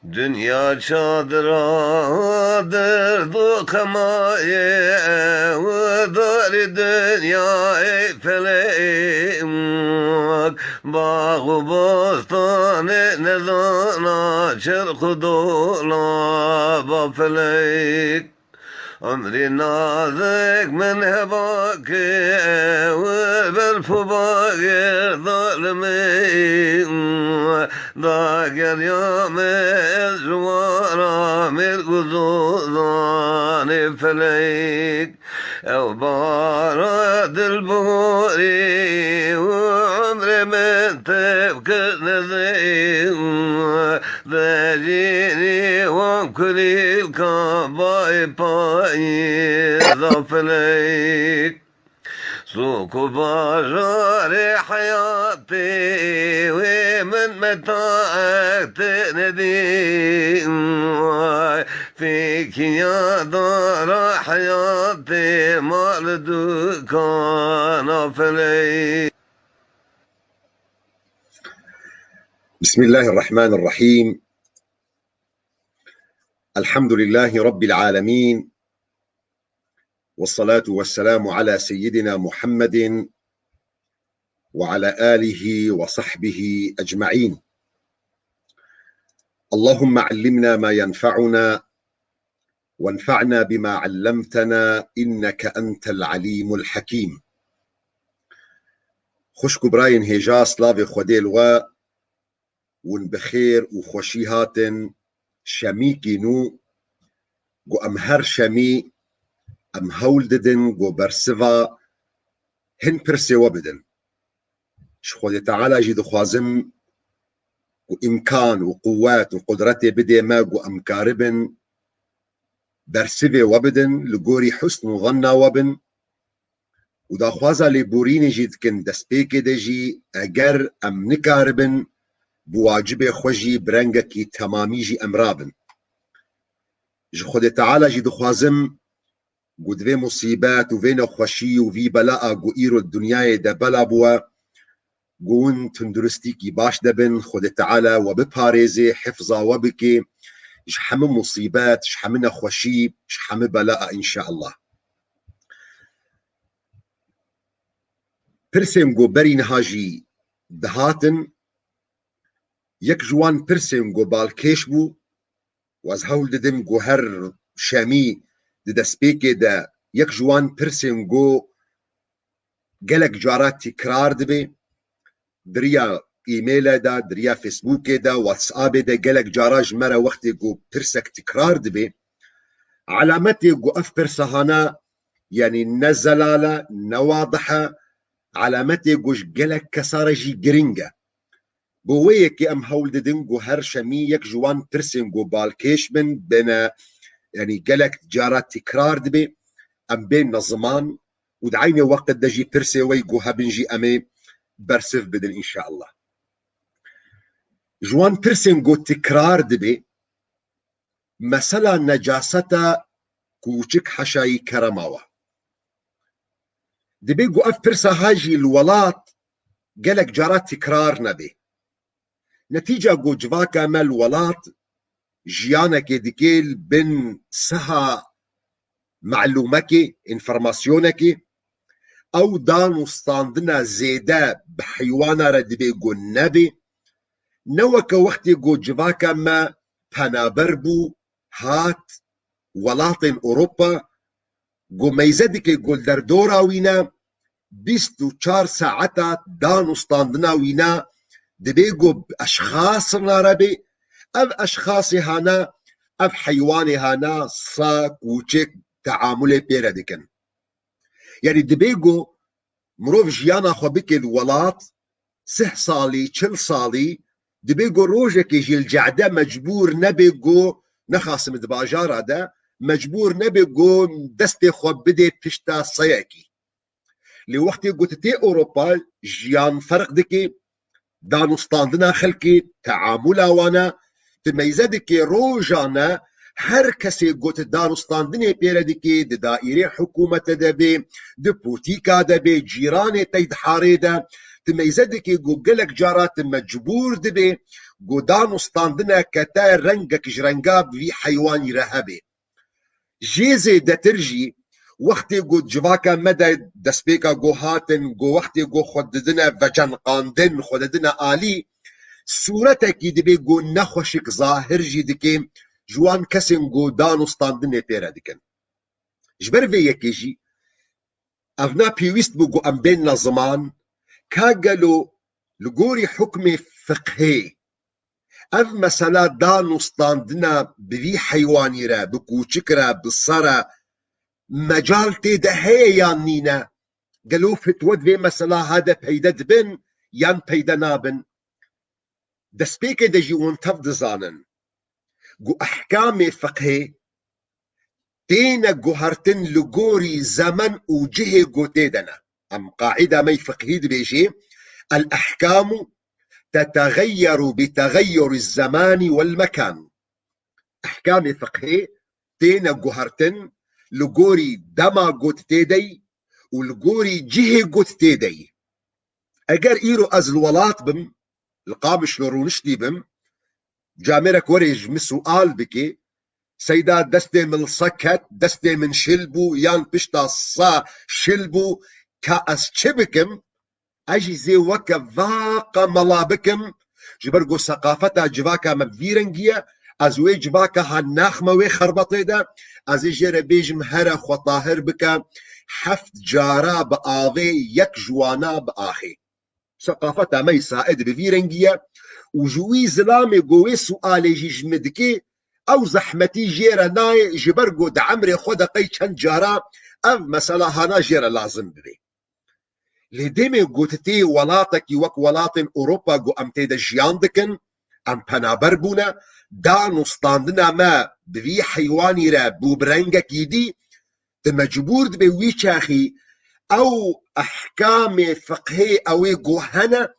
Dünya çadıradır kamaye Vıdari dünya feleğim Bağı bostanı ne zana Çırkı dola felek أمري نازك من هباك وبالفباقر ظالمي ضاقر يوم الجوارى من قصوصان فليك أو بارد البوري وعمري من تبكر نزيم ذاجيني وكلي الكعباء ظفليك سوق بشر حياتي ومن متاعك تنديم فيك يا دار حياتي مال دكان فليك. بسم الله الرحمن الرحيم. الحمد لله رب العالمين، والصلاة والسلام على سيدنا محمد وعلى آله وصحبه أجمعين. اللهم علمنا ما ينفعنا وانفعنا بما علمتنا إنك أنت العليم الحكيم. خوشك براين هجا سلاف خوديل ون بخير وخوشي هاتن شميكي نو جو أم هر شمي أم هول ددن جو برسفا هن برسي وبدن شخوذي تعالى جي دخوازم جو إمكان وقوات وقدرتي بدي ما جو أم كاربن برسفي وبدن لجوري حسن وظنا وبن ودا خوازا لبوريني جيد كن دسبيكي دجي أجر أم نكاربن بواجب خوجي برنگكي تمامي جي أمرابن جي خود تعالى جي دخوازم قد في مصيبات وفي نخوشي وفي بلاء قو إيرو الدنيا دا بلا بوا قون تندرستيكي باش دبن خود تعالى وبباريزي حفظا وبكي جحم مصيبات جحم نخوشي جحم بلاء إن شاء الله. برسم قو بري نهاجي دهاتن يك جوان برسم قو بالكيش بو واز هول ددم قو هر شامي دسبيكي دا يك جوان برسم قو قلق جارات تكرار دبي دريا ايميل دا دريا فيسبوك دا واتساب دا قلق جاراج مرة وقت قو برسك تكرار دبي علامتي قو اف برسهانا يعني نزلالة نواضحة علامتي قوش قلق كسارجي قرنجة بويكي ام هول ددنجو هر شمي يك جوان برسنجو بالكيش من بين يعني قلق جارات تكرار دبي ام بين نظمان ودعيني وقت دجي برسي ويقو هبنجي امي برسف بدن ان شاء الله. جوان برسنجو تكرار دبي مثلا نجاستا كوچك حشاي كرماوه دبي قو اف برسا هاجي الولات قلق جارات تكرار نبي نتيجة قو جواكا مال ولات جيانك ديكيل بن سها معلومك انفرماسيونك او دانو ستاندنا زيدا بحيوانا ردبي قو النبي نوك وقت قو جواكا ما بنابربو هات ولاتن اوروبا قو ميزدك قو دردورا وينا 24 ساعتا دانو ستاندنا وينا دبيقو بأشخاص ربي أف أشخاص هانا أف حيوان هانا صاك وچك تعامل بيردكن يعني دبيقو مروف جيانا خبك الولات 6 صالي 40 صالي دبيقو روجك يجي الجعدة مجبور نبيقو نخاصم دباجارة دا مجبور نبيقو دستي خب بدي بشتا صياكي لوقت قلت تي أوروبا جيان فرق دكي دانو ستاندنا خلقي تعاملا وانا تميزدك روجانا هر کسی گوت دارستاندنی پیرده که د دائره حکومت ده به د پوتیکا ده به جیران تید حاره ده تمیزده که گلک جارات مجبور ده به قودان وستاندنا كتا رنگك جرنگاب في حيواني رهبه جيزي دترجي وقتی گو جواکا مدى دسپیکا گو هاتن گو وقتی گو خوددنا وجن قاندن خوددنا آلی صورتکی دبی گو نخوشک ظاهر جی دکی جوان کسین گو دانستاندن پیرا دکن جبر في یکی جی افنا پیویست بو گو ام بین زمان كاقلو لقوري حكم فقهي اف مثلا دانستاندنا بذي حيواني را بكوچكرا بالصرا مجال تيدا هي يان نينا قالوا فتود في مثلا هذا بيدا دبن يان بيدا نابن دسبيك دجي وانتف دزانن قو احكام فقهي تينا قو هرتن لقوري زمن وجهي قو تيدنا ام قاعدة مي فقهي بيجي الأحكام تتغير بتغير الزمان والمكان أحكام فقهي تينا قهرتن لقوري دما قوت تيدي ولقوري جهي قوت تيدي أجر إيرو أزلولات بم القامش لرونشتي بم جامرك وريج من سؤال بكي سيدا دستي من الصكت دستي من شلبو يان بشتا صا شلبو كأس شبكم اجي زي وكا ذاق ملابكم جبرقو ثقافتا جواكا مبفيرنجيا ازوي جواكا هالناخمة وي خربطيدا ازي جيرا بيجم هرا خطاهر بكا حفت جارا بآذي يك جوانا بآخي ثقافتا مي سائد بفيرنجيا وجوي زلامي قوي سؤالي جيج مدكي او زحمتي جيرا ناي جبرقو دعمري خودا قي چند جارا اف مسألة هانا جيرا لازم ببي لديمي قوتتي ولاتك وك ولاتن اوروبا قو ام تيدا جيان دكن ام پنابر بونا دانو ستاندنا ما بوي حيواني را بو برنگك يدي تمجبور دبي وي چاخي او احكام فقهي اوي قو هنا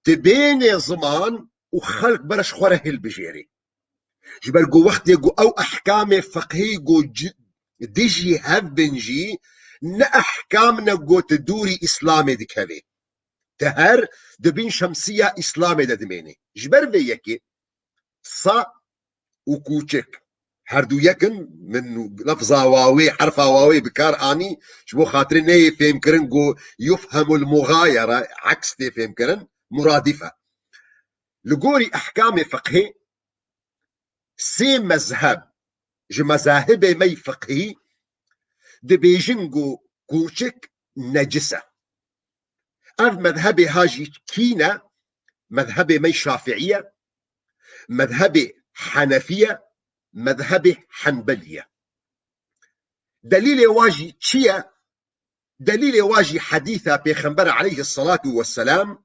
تبيني زمان وخلق برش خوره البجيري جبر قو وقت قو او احكام فقهي قو ديجي هفبنجي نا احكامنا قو تدوري اسلامي دكهوي تهر دبين شمسية اسلامي ددميني جبر في يكي صا وكوچك هردو يكن من لفظ واوي حرف واوي بكار اني شبو خاطر ني فهم كرن قو يفهم المغايرة عكس تي فهم كرن مرادفة لقوري احكام فقهي سي مذهب مذاهب مي فقهي دبيجنجو كوشك نجسة اف مذهبي هاجي كينا مذهبي مي شافعية مذهبي حنفية مذهبي حنبلية دليل واجي تشيا دليل واجي حديثة بيخنبر عليه الصلاة والسلام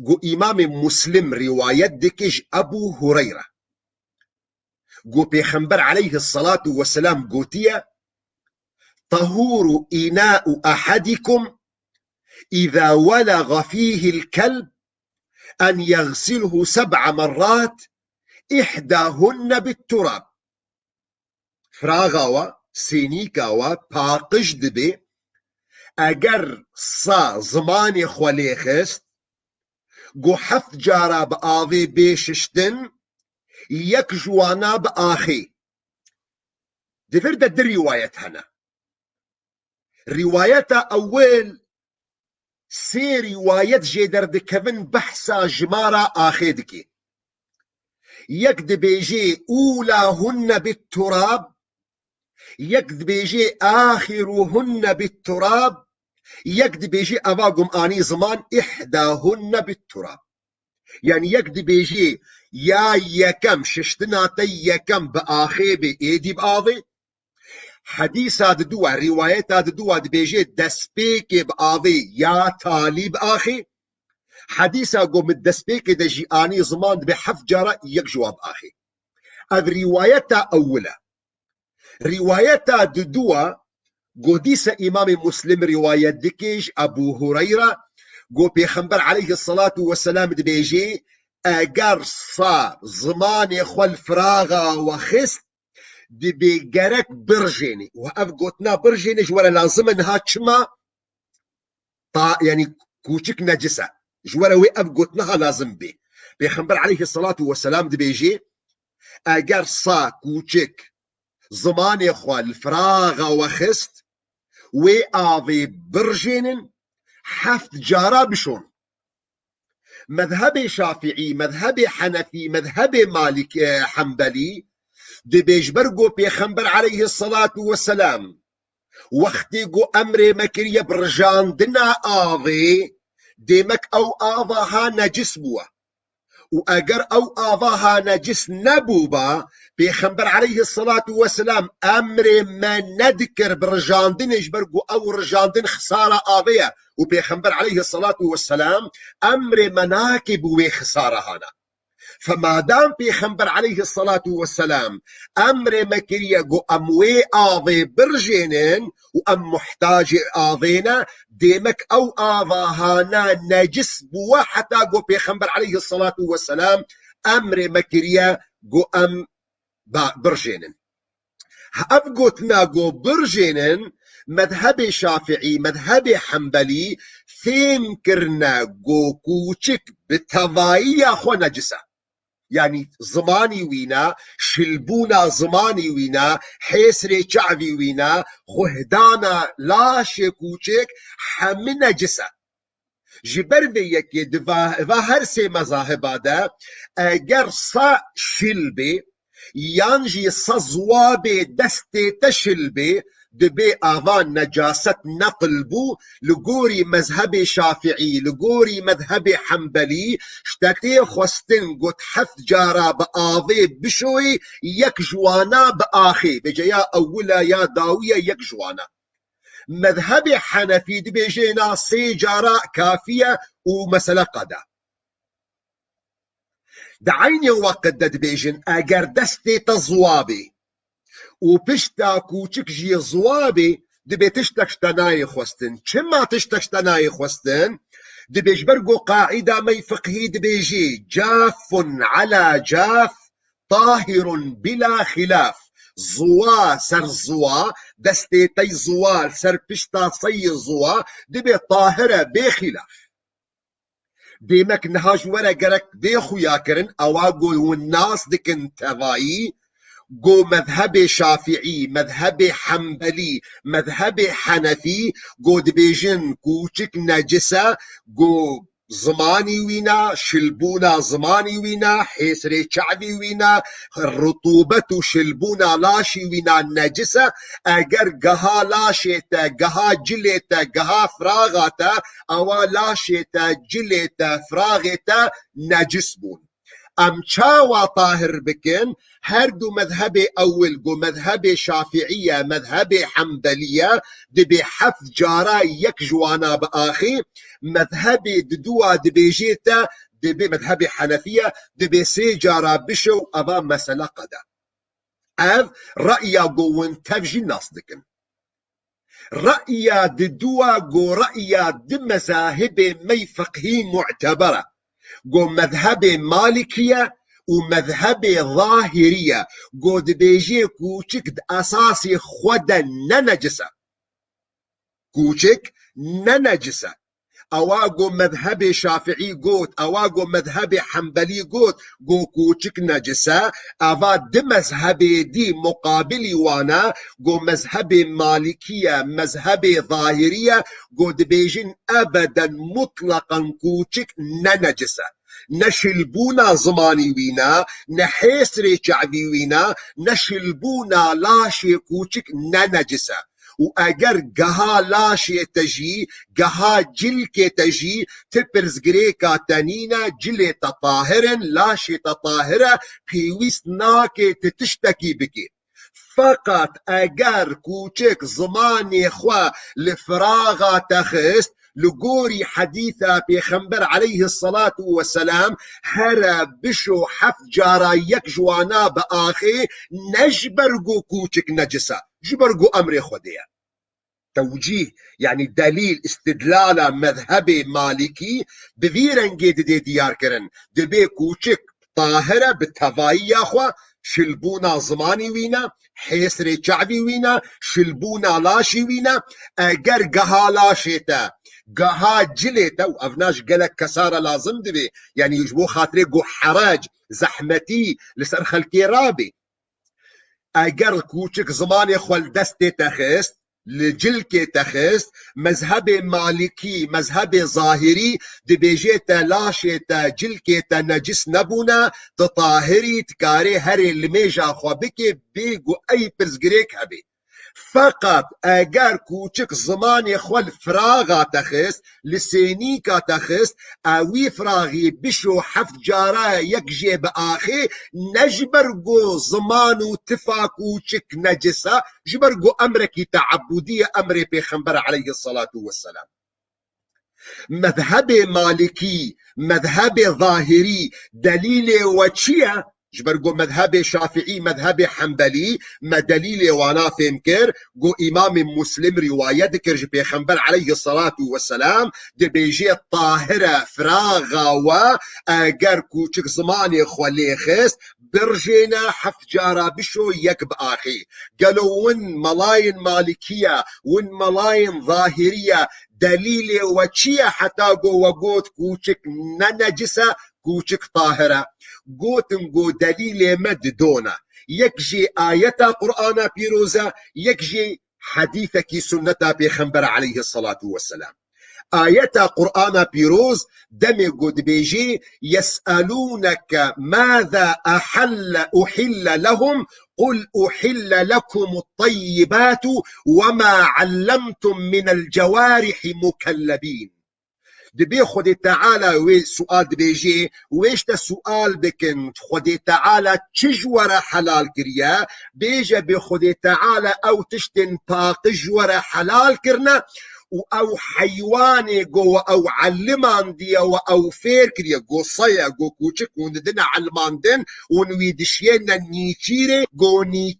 قو إمام مسلم رواية دكج أبو هريرة قو بيخنبر عليه الصلاة والسلام قوتيا طهور إناء أحدكم إذا ولغ فيه الكلب أن يغسله 7 مرات إحداهن بالتراب فراغاوا سينيكاوا باقش دبي أجر صا زماني خوليخست قو حفت جارا بآذي بيششتن يك جوانا بآخي دفرد دي رواية هنا رواية أول سي رواية جيدر دكفن بحثا جمارة آخيدكي يكد بيجي أولاهن بالتراب يكد بيجي آخرهن بالتراب يكد بيجي أباقم آني زمان إحداهن بالتراب يعني يكد بيجي يا يكم ششتناتي يكم بآخي بإيدي بآذي حديثات دوا روايات دوا بيجي دسبيك بآذي يا تالي بآخي حديثا قوم الدسبيك دجي آني زمان بحف جارة يك جواب آخي اذ روايتا أولا روايتا دوا قديس إمام مسلم رواية دكيش أبو هريرة قو بيخنبر عليه الصلاة والسلام بيجي أجر صا زمان خول فراغا وخست دي بيجرك برجيني وأف قوتنا برجيني جوالا لازم انها تشما يعني كوشك نجسة جوالا وي أف قوتناها لازم بي پیغمبر علیه الصلاة والسلام دبیجی اگر سا کوچک زمان خوال فراغ وخست و آوی برجینن حفت جارا بشون. مذهب شافعي مذهب حنفي مذهب مالك حنبلي دبيج برقو بيخنبر عليه الصلاة والسلام وقتی گو امر مکریه برجاندنا آوی دیمک او آواها نجس بوا و اگر او آواها نجس نبوبا پیغمبر علیه الصلاة والسلام امر ما ندکر برجاندنش برگو او رجاندن خسارة آویه و پیغمبر علیه الصلاة والسلام امر مناکب و خسارة هانا. فما دام پیغمبر علیه الصلاة والسلام امر مکریه گو اموی آوی برجینن و ام محتاج آوینا دیمک او آواهانا نجس بوا حتى گو پیغمبر علیه الصلاة والسلام امر مکریه گو ام برجینن. افقوتنا گو برجینن مذهب شافعي مذهب حنبلي فهم كرنا گو کوچک بتوایی خو نجسه، يعني زماني وينا شلبونا زماني وينا حيسري شعبي وينا خهدانا لا شكوچك حمنا جسا جبر يكي دفا هر سي مذاهب هذا اگر صا شلبي يانجي صا زوابي دستي تشلبي دبي آوان نجاست نقل بو لغوري مذهب شافعي لغوري مذهب حنبلي شتاكتي خوستن قد حث جارا بآوي بشوي يك جوانا بآخي بجيا أولا يا داوية يك جوانا. مذهب حنفي دبيجينا سي جارا كافية ومسألة قدا دعيني وقت دبيجن اگر دستي تزوابي و پشتا کوچک جی زوابی دبی تشتک شتنای خوستن. چما تشتک شتنای خوستن؟ دبیش برگو قاعده می فقهی دبیجی جاف على جاف طاهر بلا خلاف. زوا سر زوا دستی تی زوا سر پشتا صی زوا دبی طاهره بخلاف. دیمک نهاج ورا گرک دی خویا کرن اواگو والناس دکن توائی گو مذهب شافعي مذهب حنبلي مذهب حنفي گو دبيجن کوچک نجسه گو زماني وينا شلبونا زماني وينا حيسري شعبي وينا رطوبة شلبونا لاشي وينا نجسه اگر گها لاشيتا گها جليتا گها فراغاتا او لاشيتا جليتا فراغتا نجس بون. ام چاوا طاهر بكن هر دو مذهب اول گو مذهب شافعية مذهب حنبلية دبي حف جارا يك جوانا بآخي مذهب ددوا دبيجيتا دبي مذهب حنفية دبي سي جارا بشو ابا مسألة قدا. اف رأيا گو وانتفجي الناس دكن رأيا ددوا گو رأيا دي مذاهب مي فقهي معتبرة گو مذهب مالكية ومذهب ظاهرية گو دبيجي كوچك اساسي خود ننجسة كوچك ننجسة. اواغو مذهب شافعي قوت اواغو مذهب حنبلي قوت قو كوچك نجسة اوا دي مذهب دي مقابلي وانا قو مذهب مالكية مذهب ظاهرية قو دبيجين ابدا مطلقا كوچك ننجسة. نشلبونا زماني وينا نحيسري شعبي وينا نشلبونا لاشي كوچك ننجسة. و اگر گها لاشی تجی گها جل کے تجی تپرز گری کا تنینا جل تطاهرن لاشی تطاهره پیوست ناکه تتشتکی بکی. فقط اگر کوچک زمانی خوا لفراغا تخست لقوري حديثة بيخنبر عليه الصلاة والسلام هرا بشو حف جارا يك جوانا بآخي نجبرقو كوچك نجسة جبرقو أمر خديه. توجيه يعني دليل استدلال مذهب مالكي بفيرن جيد دي ديار كرن دبي كوچك طاهرة بالتفاية خوا شلبونا زمانی وینا حیسر چعبی وینا شلبونا لاشی وینا اگر گها لاشیتا گها جلیتا و افناش گلک کسارا لازم دبی يعني يجبو خاطري قو حراج زحمتي لسر خلقي رابي اگر کوچک زمان خول دست تخست لجل کے تخست مذهب مالکی مذهب ظاهری دبیجه تلاشه تا جل کے تا نجس نبونا تطاهری تکاری هر الميجا خوابك بيگو اي پرزگریک هبی فقط اگر کوچک زمان خول فراغا تخست لسینیکا تخست اوی فراغی بشو حفت جارا یک جیب آخی نجبرگو زمانو تفا کوچک نجسا جبرگو امرکی تعبودی امر پیغمبر علیه الصلاة والسلام مذهب مالكي مذهب ظاهري دليل وچيا جبرگو مذهب شافعي مذهب حنبلي ما دليل وانا فهمكر جو امام مسلم رواية ذكر جي خنبر عليه الصلاة والسلام دي بيجي الطاهرة فراغا و اگر كوچك زماني خولي خست برجينا حفت جارا بشو يك بآخي قالوا ون ملاين مالكية ون ملاين ظاهرية دليل وچيا حتى جو وقوت كوچك ننجسة كوچك طاهرة قوتن قو دليل مد دونا يكجي آية قرآن بيروزة يكجي حديثك سنة بيخنبر عليه الصلاة والسلام آية قرآن بيروز دم قد بيجي يسألونك ماذا أحل لهم قل أحل لكم الطيبات وما علمتم من الجوارح مكلبين دبي خدي تعالى وي سؤال دبيجي ويش تا سؤال بكن خدي تعالى تجورة حلال كريا بيجا بخدي تعالى او تشتن تجورة حلال كرنا او حيواني جو او علمان دي او فير كريا جو صيا جو كوچك وندنا علمان دين ونويدشينا نيچيري جو ني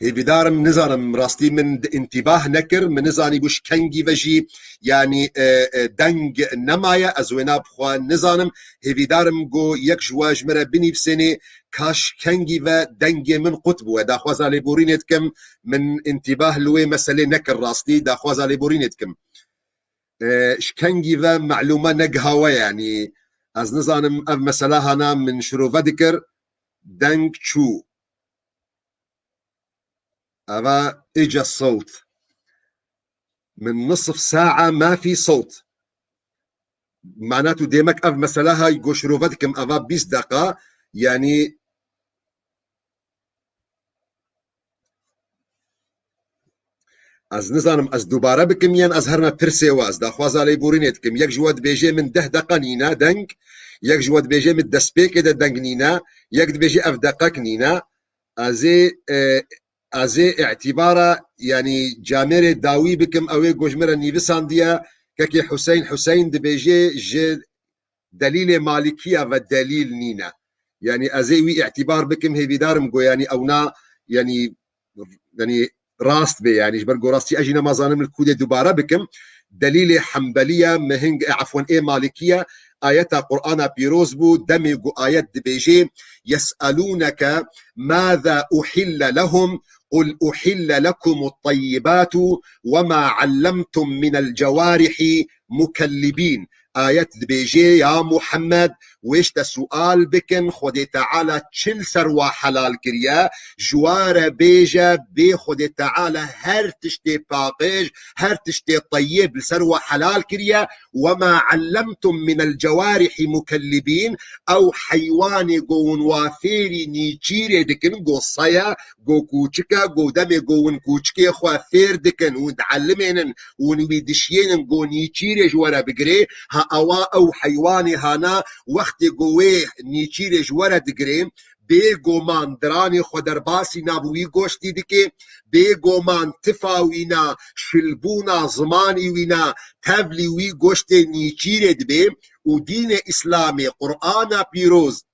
هي بدارم نزارم راستي من انتباه نكر من نزاني بوش كنجي بجي يعني دنگ نمايا ازوينا بخوا نزانم هي بدارم جو يك جواج مرا بني بسنة كاش كنجي و دنگ من قطب ودا خوازا لبورينتكم من انتباه لوي مسألة نكر راستي دا خوازا لبورينتكم شكنجي و معلومة نقهوة يعني از نزانم اف مسألة هنا من شروفة ذكر دنگ چو أبا إجا الصوت من نصف ساعة ما في صوت معناته ديمك أف مسألة هاي قشروفتكم أبا 20 دقيقة يعني از نزانم از دوباره بكم ين از هرما برسي واز دا خوازا لي بورينيتكم يك جواد بيجي من 10 دقيقة نينا دنگ يك جواد بيجي من دسبيك دا دنگ نينا يك بيجي أف دقيقة نينا ازي اعتباره يعني جامير داوي بكم اوي گوجمره نيفسان ديا ككي حسين دبيجي جي دليل مالكية ودليل نينا يعني ازي وي اعتبار بكم هي بدارم جو يعني اونا يعني راست بي يعني جبر راستي اجينا ما ظالم الكودة دوباره بكم دليل حنبلية مهنج عفوا ايه مالكية آيات قرآن بيروز بو دمج آيات دبيجي يسألونك ماذا أحل لهم قل أحل لكم الطيبات وما علمتم من الجوارح مكلبين آيات دبيجي يا محمد ويش سؤال بكن خدي تعالى تشل سروا حلال كريا جوار بيجا بي خدي تعالى هر تشتي باقيج هر تشتي طيب لسروا حلال كريا وما علمتم من الجوارح مكلبين او حيواني قون وافيري نيجيري دكن قو صيا قو كوچكا قو دمي قون كوچكي خوافير دكن ونتعلمين ونويدشين قو نيجيري جوارا بقري ها اوا او حيواني هانا وقت قوي نيجيري جوارا دقري بيغومان دراني خدرباسي نابوي گوشتي دكي بيغومان تفاوينا شلبونا زماني وينا تبلي وي گوشتي نيجيري دبي ودين اسلامي قرآن بيروز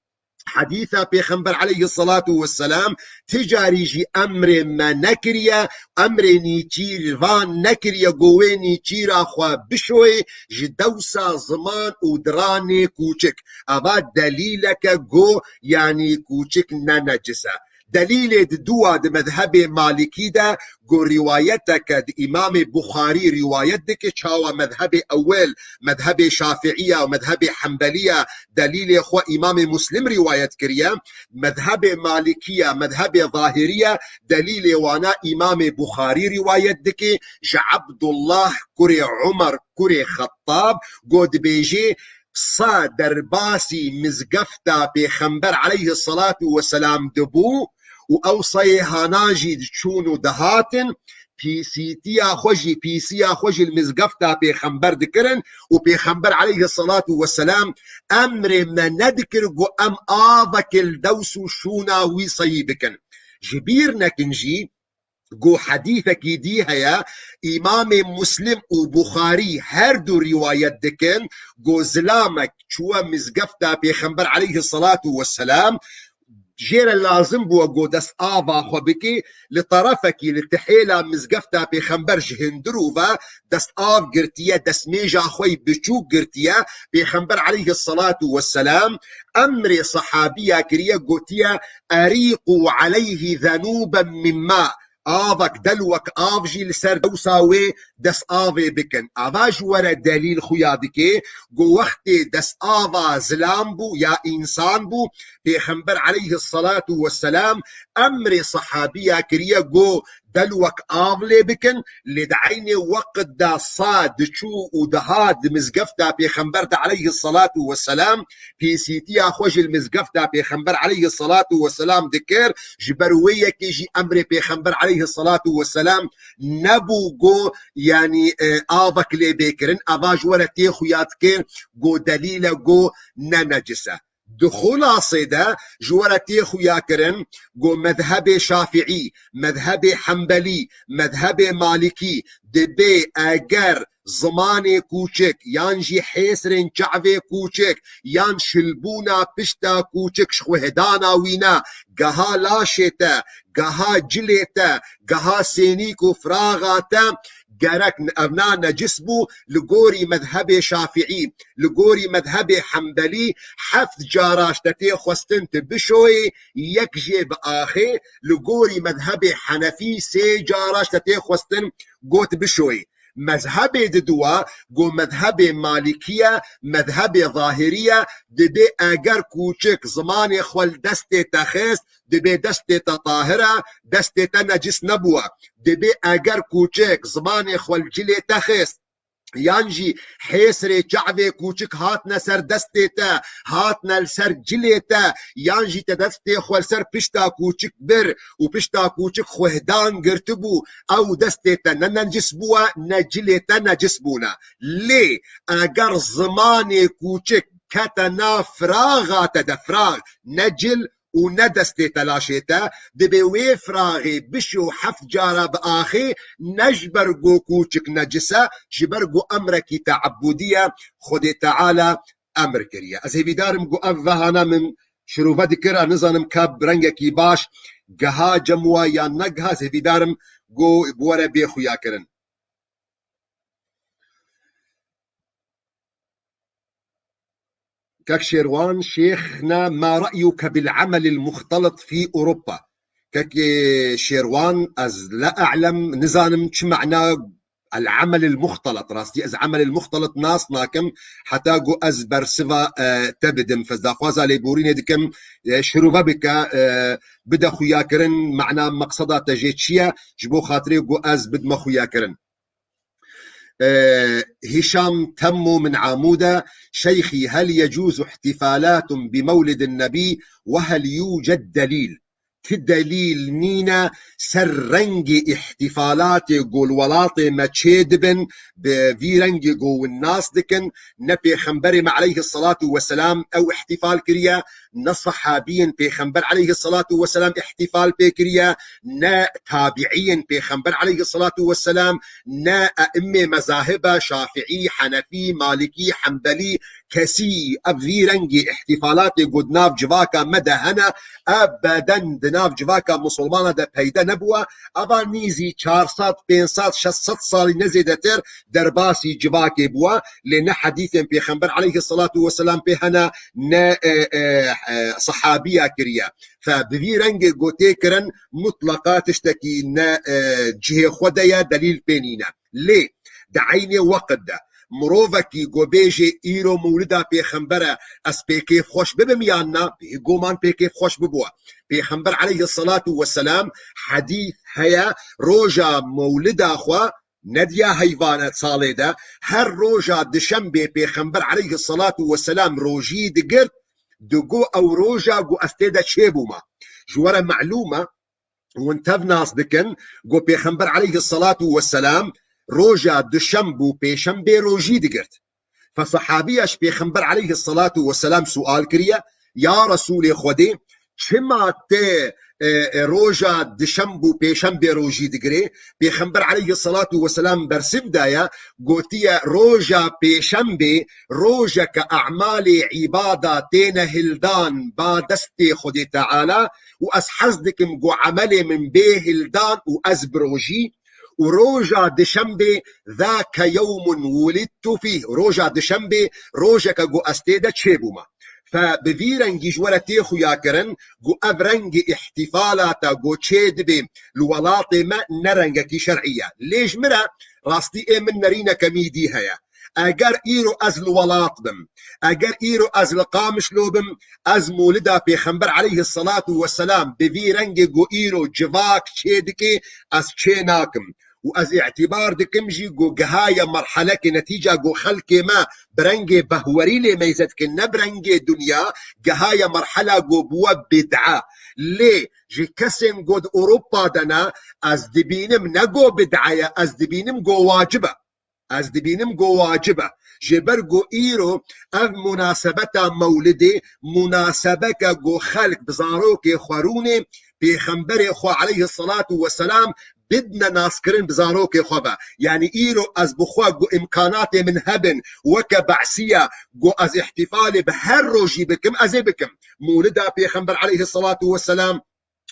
حديث پیغمبر عليه الصلاة والسلام تجاري جي امر ما نكريا امر نيچير وان نكريا قوي نيچير اخوا بشوي جي دوسا زمان ودراني كوچك ابا دليلك قو يعني كوچك ننجسه دليل دوا د مذهب مالكي دا قو روايتك د امام بخاري روايتك چاوا مذهب اول مذهب شافعية ومذهب حنبلية دليل خو امام مسلم رواية كريا مذهب مالكية مذهب ظاهرية دليل وانا امام بخاري رواية دكي عبد الله كري عمر كري خطاب قد بيجي صادر باسي مزقفتا بخنبر عليه الصلاة والسلام دبو وأوصي هاناجي تشونو دهاتن بيسيا خوجي المزقفتا بخنبر دكرن وبخنبر عليه الصلاة والسلام أمر ما ندكر قو أم آذك الدوس شونا ويصيبكن جبيرنا كنجي قو حديثك دي هيا امام مسلم وبخاري هردو رواية دكن قو زلامك شوى مزقفتا بيخنبر عليه الصلاة والسلام جير اللازم بو قو دس آفا خوبكي لطرفك لتحيلا مزقفتا بيخنبر جهندروفا دس آف قرتيا دس ميجا خوي بچوك قرتيا بيخنبر عليه الصلاة والسلام أمر صحابية كريا قوتيا أريقوا عليه ذنوبا من ماء آفك دلوك آفجي لسر دوساوي دس آفي بكن آفاج ورا دليل خويا دكي قو وقت دس آفا زلام بو يا إنسان بو بيخنبر عليه الصلاة والسلام أمر صحابية كريا قو دلوك آفلي بكن لدعيني وقت دا صاد شو ودهاد مزقفتا بيخنبرت عليه الصلاة والسلام في سيتيا خوش المزقفتا بيخنبر عليه الصلاة والسلام دكير جبروية كيجي أمر بيخنبر عليه الصلاة والسلام نبو قو يعني آفك لي بكرن أفاج ولا تيخو ياتكين قو دليل قو ننجسة دخولا صيدا جورتي خويا كرن جو مذهب شافعي مذهب حنبلي مذهب مالكي دبي اگر زمان کوچک یان جی حیسرین چعوه کوچک یان شلبونا پشتا کوچک شخوهدانا وینا گها لاشتا گها جلتا گها سینیک و فراغاتا گرک ابنا نجس بو لگوری مذهب شافعی لگوری مذهب حنبلی حفظ جاراش تتی خوستن تبشوی یک جیب آخی لگوری مذهب حنفی سی جاراش تتی خوستن گوت بشوی مذهب ددوا گو مذهب مالکیه مذهب ظاهریه دبی اگر کوچک زمان خول دست تخست دبی دست طاهره دست نجس نبوه دبی اگر کوچک زمان خول جل تخست یانجی حیسر چعوه کوچک هاتنا سر دستیتا هاتنا لسر جلیتا یانجی تا دستی خوال سر پشتا کوچک بر و پشتا کوچک خوهدان گرتبو او دستیتا ننجس بوا نجلیتا نجس بونا لی اگر زمان کوچک کتنا فراغاتا دا فراغ نجل و ندستی تلاشیتا دبی وی فراغی بشو حفت جارا بآخی نجبرگو کوچک نجسا جبرگو امرکی تعبودیه خود تعالی امر کریه از هیویدارم گو اوهانا من شروع دکره نزانم کب رنگکی باش گها جموا یا نگها از هیویدارم گو بواره بیخویا کرن كاك شيروان شيخنا ما رأيك بالعمل المختلط في أوروبا كاك شيروان أز لا أعلم نزانم شو معنى العمل المختلط راستي أز عمل المختلط ناس ناكم حتى جو أز برسفا تبدم فزدا خوازا ليبورين دكم شروبا بك بدا خويا كرن معنى مقصدا تجيتشيا جبو خاطري جو أز بدما خويا كرن هشام تمو من عامودة شيخي هل يجوز احتفالات بمولد النبي وهل يوجد دليل الدليل نينا سرنج احتفالات قول ولاطي ما تشيدبن بفيرنج قول الناس دكن نبي خنبري عليه الصلاة والسلام او احتفال كريا نصحابيا بيخنبر عليه الصلاة والسلام احتفال بكريا نا تابعيا بيخنبر عليه الصلاة والسلام نا أئمة مذاهب شافعي حنفي مالكي حنبلي كسي أبذيرنجي احتفالات قد ناف جواكا مدى هنا أبدا دناف جواكا مسلمانة دا بيدا نبوة أبا نيزي 400 500 600 صالي نزيدتر درباسي جواكي بوا لنا حديثا بيخنبر عليه الصلاة والسلام بهنا نا صحابية كريا فبذي رنج قوتي كرن مطلقة تشتكي نا جهة خدايا دليل بينينا ليه دعيني وقت ده مروفكي قوبيجي إيرو مولدا بيخنبرة أس بيكيف خوش ببميانا بيقومان بيكيف خوش ببوا بيخنبر عليه الصلاة والسلام حديث هيا روجا مولدا أخوة نديا هيفانات صالدة هر روجا دشنبه بيخنبر عليه الصلاة والسلام روجي دقرت دقو او روجا قو استيدا تشيبوما جوارا معلومة وانتف ناس دكن قو بيخنبر عليه الصلاة والسلام روجا دشنبو بيشنبي روجي دقرت فصحابيش بيخنبر عليه الصلاة والسلام سؤال كريا يا رسول خودي چما تي روجا دشنبو بيشنبي روجي دقري بيخنبر عليه الصلاة والسلام برسف دايا قوتيا روجا بيشنبي روجا كأعمال عبادة تين هلدان بادستي خدي تعالى وأسحزدكم قو عملي من بيه هلدان وأزبروجي وروجا دشنبه ذاك يوم ولدت فيه روجا دشنبه روجا كجو استيدا تشيبوما فبفيرنجي جولا تيخو يا كرن جو افرنج احتفالاتا جو تشيدبي لولاطي ما نرنجكي شرعية ليش مرا راستي ايه من نرينا كميدي هيا اگر ايرو از الولات بم اگر ايرو از القامش لو بم از مولدا پیغمبر عليه الصلاة والسلام بفيرنج جو ايرو جواك تشيدكي از تشيناكم وأز اعتبار دكمجي جو جهاية مرحلة كنتيجة جو خلق ما برنجي بهوري لي ميزتك نبرنجي دنيا جهاية مرحلة جو بوا بدعة ليه جي كسن جود أوروبا دنا أز دبينم نجو بدعة أز دبينم جو واجبة از دبینم گو واجبه جبرگو ایرو اف مناسبتا مولدی مناسبه که گو خلق بزاروک خورونه پیغمبر خو علیه الصلاة والسلام بدنا ناسكرن بزاروك خوبا يعني إيرو أز بخوا جو إمكانات من هبن وكا بعسية جو أز احتفال بهر روجي بكم أزي بكم مولدا بيخنبر عليه الصلاة والسلام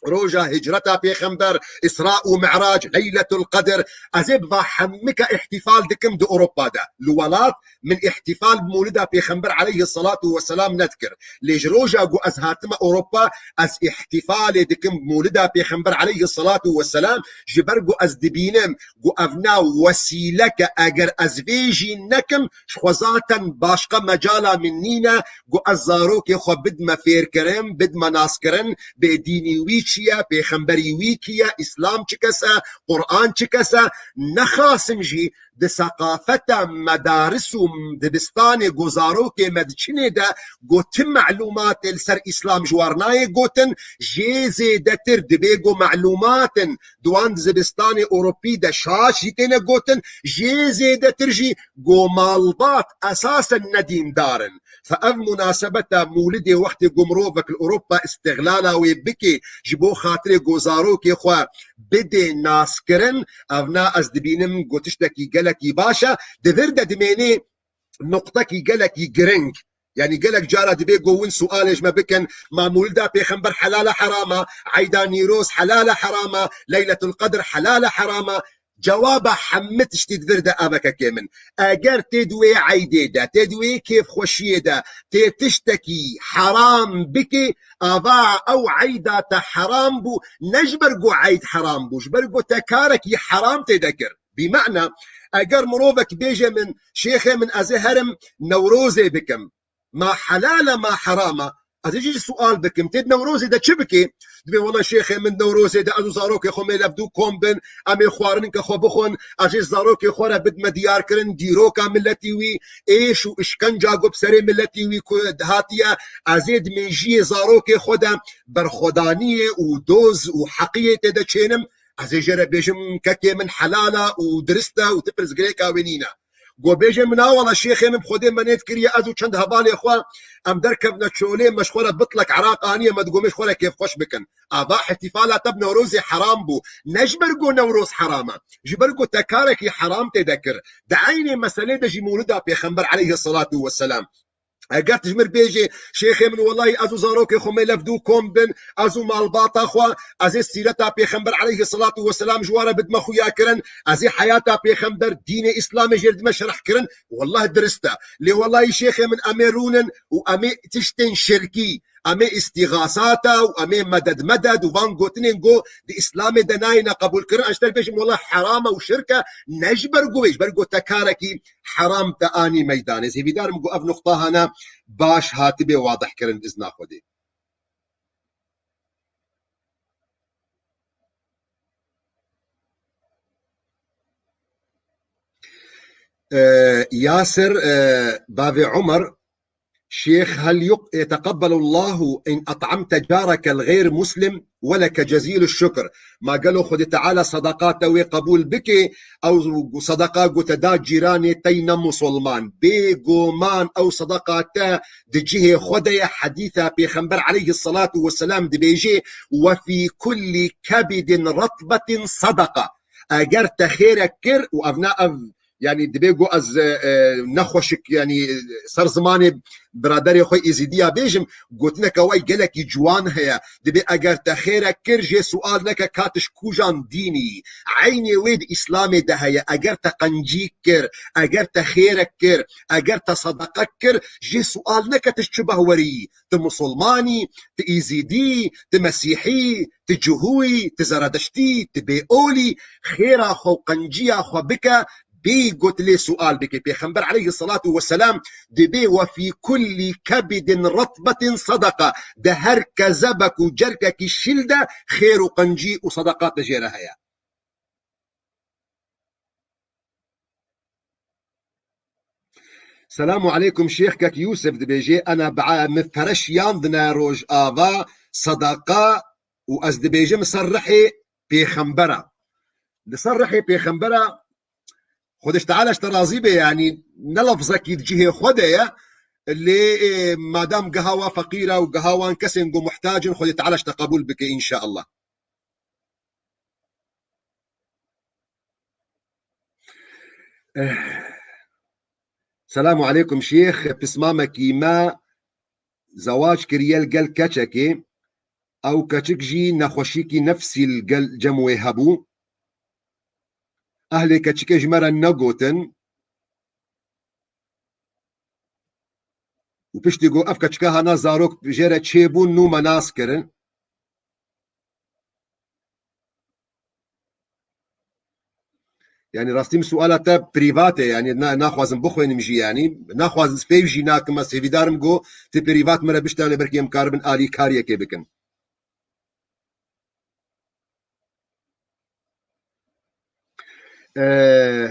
روجا هجرتا بيخنبر إسراء ومعراج ليلة القدر أزيب ضا حمك احتفال دكم دو أوروبا دا الولات من احتفال بمولدها بيخنبر عليه الصلاة والسلام نذكر ليش روجا جو أزهاتما أوروبا أز احتفال دكم بمولدها بيخنبر عليه الصلاة والسلام جبرجو أز دبينم جو أفنا وسيلك أجر أزفيجي نكم شخوزاتا باشقا مجالا منينا جو أزاروك يخو بد ما فير كرم بد ما ناس كرن بديني ويش پیغمبری وی کیا اسلام چکسا قرآن چکسا نخاسم جی د ثقافت مدارس و دبستان گزارو که مدچنه ده گوتن معلومات السر اسلام جوارنای گوتن جی زیدتر دبیگو معلومات دوان دبستان اوروپی ده شاش جیتن گوتن جی زیدتر جی گو مالبات اساسا ندیم دارن فأف مناسبة مولد وقت قمروفك الأوروبا استغلالا ويبكي جبو خاطري قوزاروك يخوا بدي ناسكرن أفنا أزدبينم قوتشتكي قلكي باشا دفرد دميني نقطكي قلكي قرنج يعني قالك جارة دبي قوين سؤالش ما بكن ما مولدا بيخنبر حلالة حرامة عيدا نيروز حلالة حرامة ليلة القدر حلالة حرامة جواب حمتش تدفرد أبك كمن أجر تدوي عيديدا تدوي كيف خوشيدا تشتكي حرام بك أضاع أو عيدا حرام بو نجبرقو عيد حرام بو جبرقو تكارك حرام تذكر بمعنى أجر مروبك بيجي من شيخي من أزهرم نوروزي بكم ما حلال ما حرامه أزيجي سؤال بكم تد نوروزي ده شبكي دبي والله شيخي من نوروزي ده أزو زاروك يخو ميلا بدو كومبن أمي خوارن كخو بخون أجي زاروك يخورا بد مديار كرن ديروكا ملتي وي إيش وإشكنجا قب سري ملتي وي هاتيا أزيد من جي زاروك يخودا برخودانية ودوز وحقية ده تشينم أزيجي ربيجم كاكي من حلالة ودرستا وتبرز غريكا وينينا گو بیجه مناوله شیخ من خودی منیت کریه ازو چند هبالی اخوا ام دركبنا تشولي مشخوره بطلق عراقانيه ما تقومش خوره كيف خوش بكن اضاء احتفالات اب نوروزي حرام بو نجبرقو نوروز حرامه جبرقو تكاركي حرام تذكر دعيني مساله دجي مولدها بيغمبر عليه الصلاه والسلام اگر تجمر بيجي شيخي من والله ازو زاروك خمي لفدو كومبن ازو مالباطا خوا ازي سيرتا بيغمبر عليه الصلاه والسلام جواره بدم خويا كرن ازي حياتا بيغمبر دين اسلام جرد مشرح كرن والله درستا لي والله شيخي من اميرون وامي تشتن شركي امي استغاثاتا وامي مدد وفان جوتنين جو دي اسلام دناينا قبول كرن اشتر بيش والله حرامه وشركه نجبر قويش برقو تكاركي حرام تاني ميدان زي بدار مقو اف نقطه هنا باش هاتبه واضح كرن باذن خودي ياسر بابي عمر شيخ هل يتقبل الله إن أطعمت جارك الغير مسلم ولك جزيل الشكر ما قالوا خذ تعالى صدقات وقبول بك أو صدقاء قتدات جيراني تين مسلمان بيقومان أو صدقات دجيه خذي حديثة بيخنبر عليه الصلاة والسلام دي بيجي وفي كل كبد رطبة صدقة أجرت خيرك كر وأبناء يعني دبيجو از نخوشك يعني صار زماني برادري خوي ازيديا بيجم قلت لك واي قالك جوان هيا دبي اگر تخيرك كرجي سؤال لك كاتش كوجان ديني عيني ويد اسلامي ده هيا اگر تقنجيك كر اگر تخيرك كر اگر تصدقك كر جي سؤال لك تشبه وري تمسلماني تيزيدي تمسيحي تجهوي تزردشتي تبيئولي خيرا خو قنجيا خو بك بي قلت لي سؤال بك بيخنبر عليه الصلاة والسلام دبي وفي كل كبد رطبة صدقة ده هر كزبك وجركك الشلدة خير وقنجي وصدقات جيرها يا السلام عليكم شيخك يوسف دبيجي أنا مفرش ياندنا روج آبا صدقة وأزدبيجي مصرحي بيخنبرة لصرحي بيخنبرة خودش تعالش ترازي به يعني نلفظك يتجهي خدية اللي ما دام قهوة فقيرة وقهوة كسن محتاج خد تعالش تقبل بك إن شاء الله. السلام عليكم شيخ، بسمامك ما زواج كريال قل كاتشكي او كاتشكجي نخوشيكي نفسي القل جموي هبو اهلي كاتشكي جمرا نقوتن وبشتيقو اف كاتشكاها نازاروك بجيرة تشيبون نو مناسكرن يعني راستيم سؤالة بريفاتي يعني ناخوازن بخوين مجي يعني ناخوازن سبيجي ناكما سيفيدارم جو تي بريفات مرة بشتاني بركي مكاربن آلي كاريا كي بكن.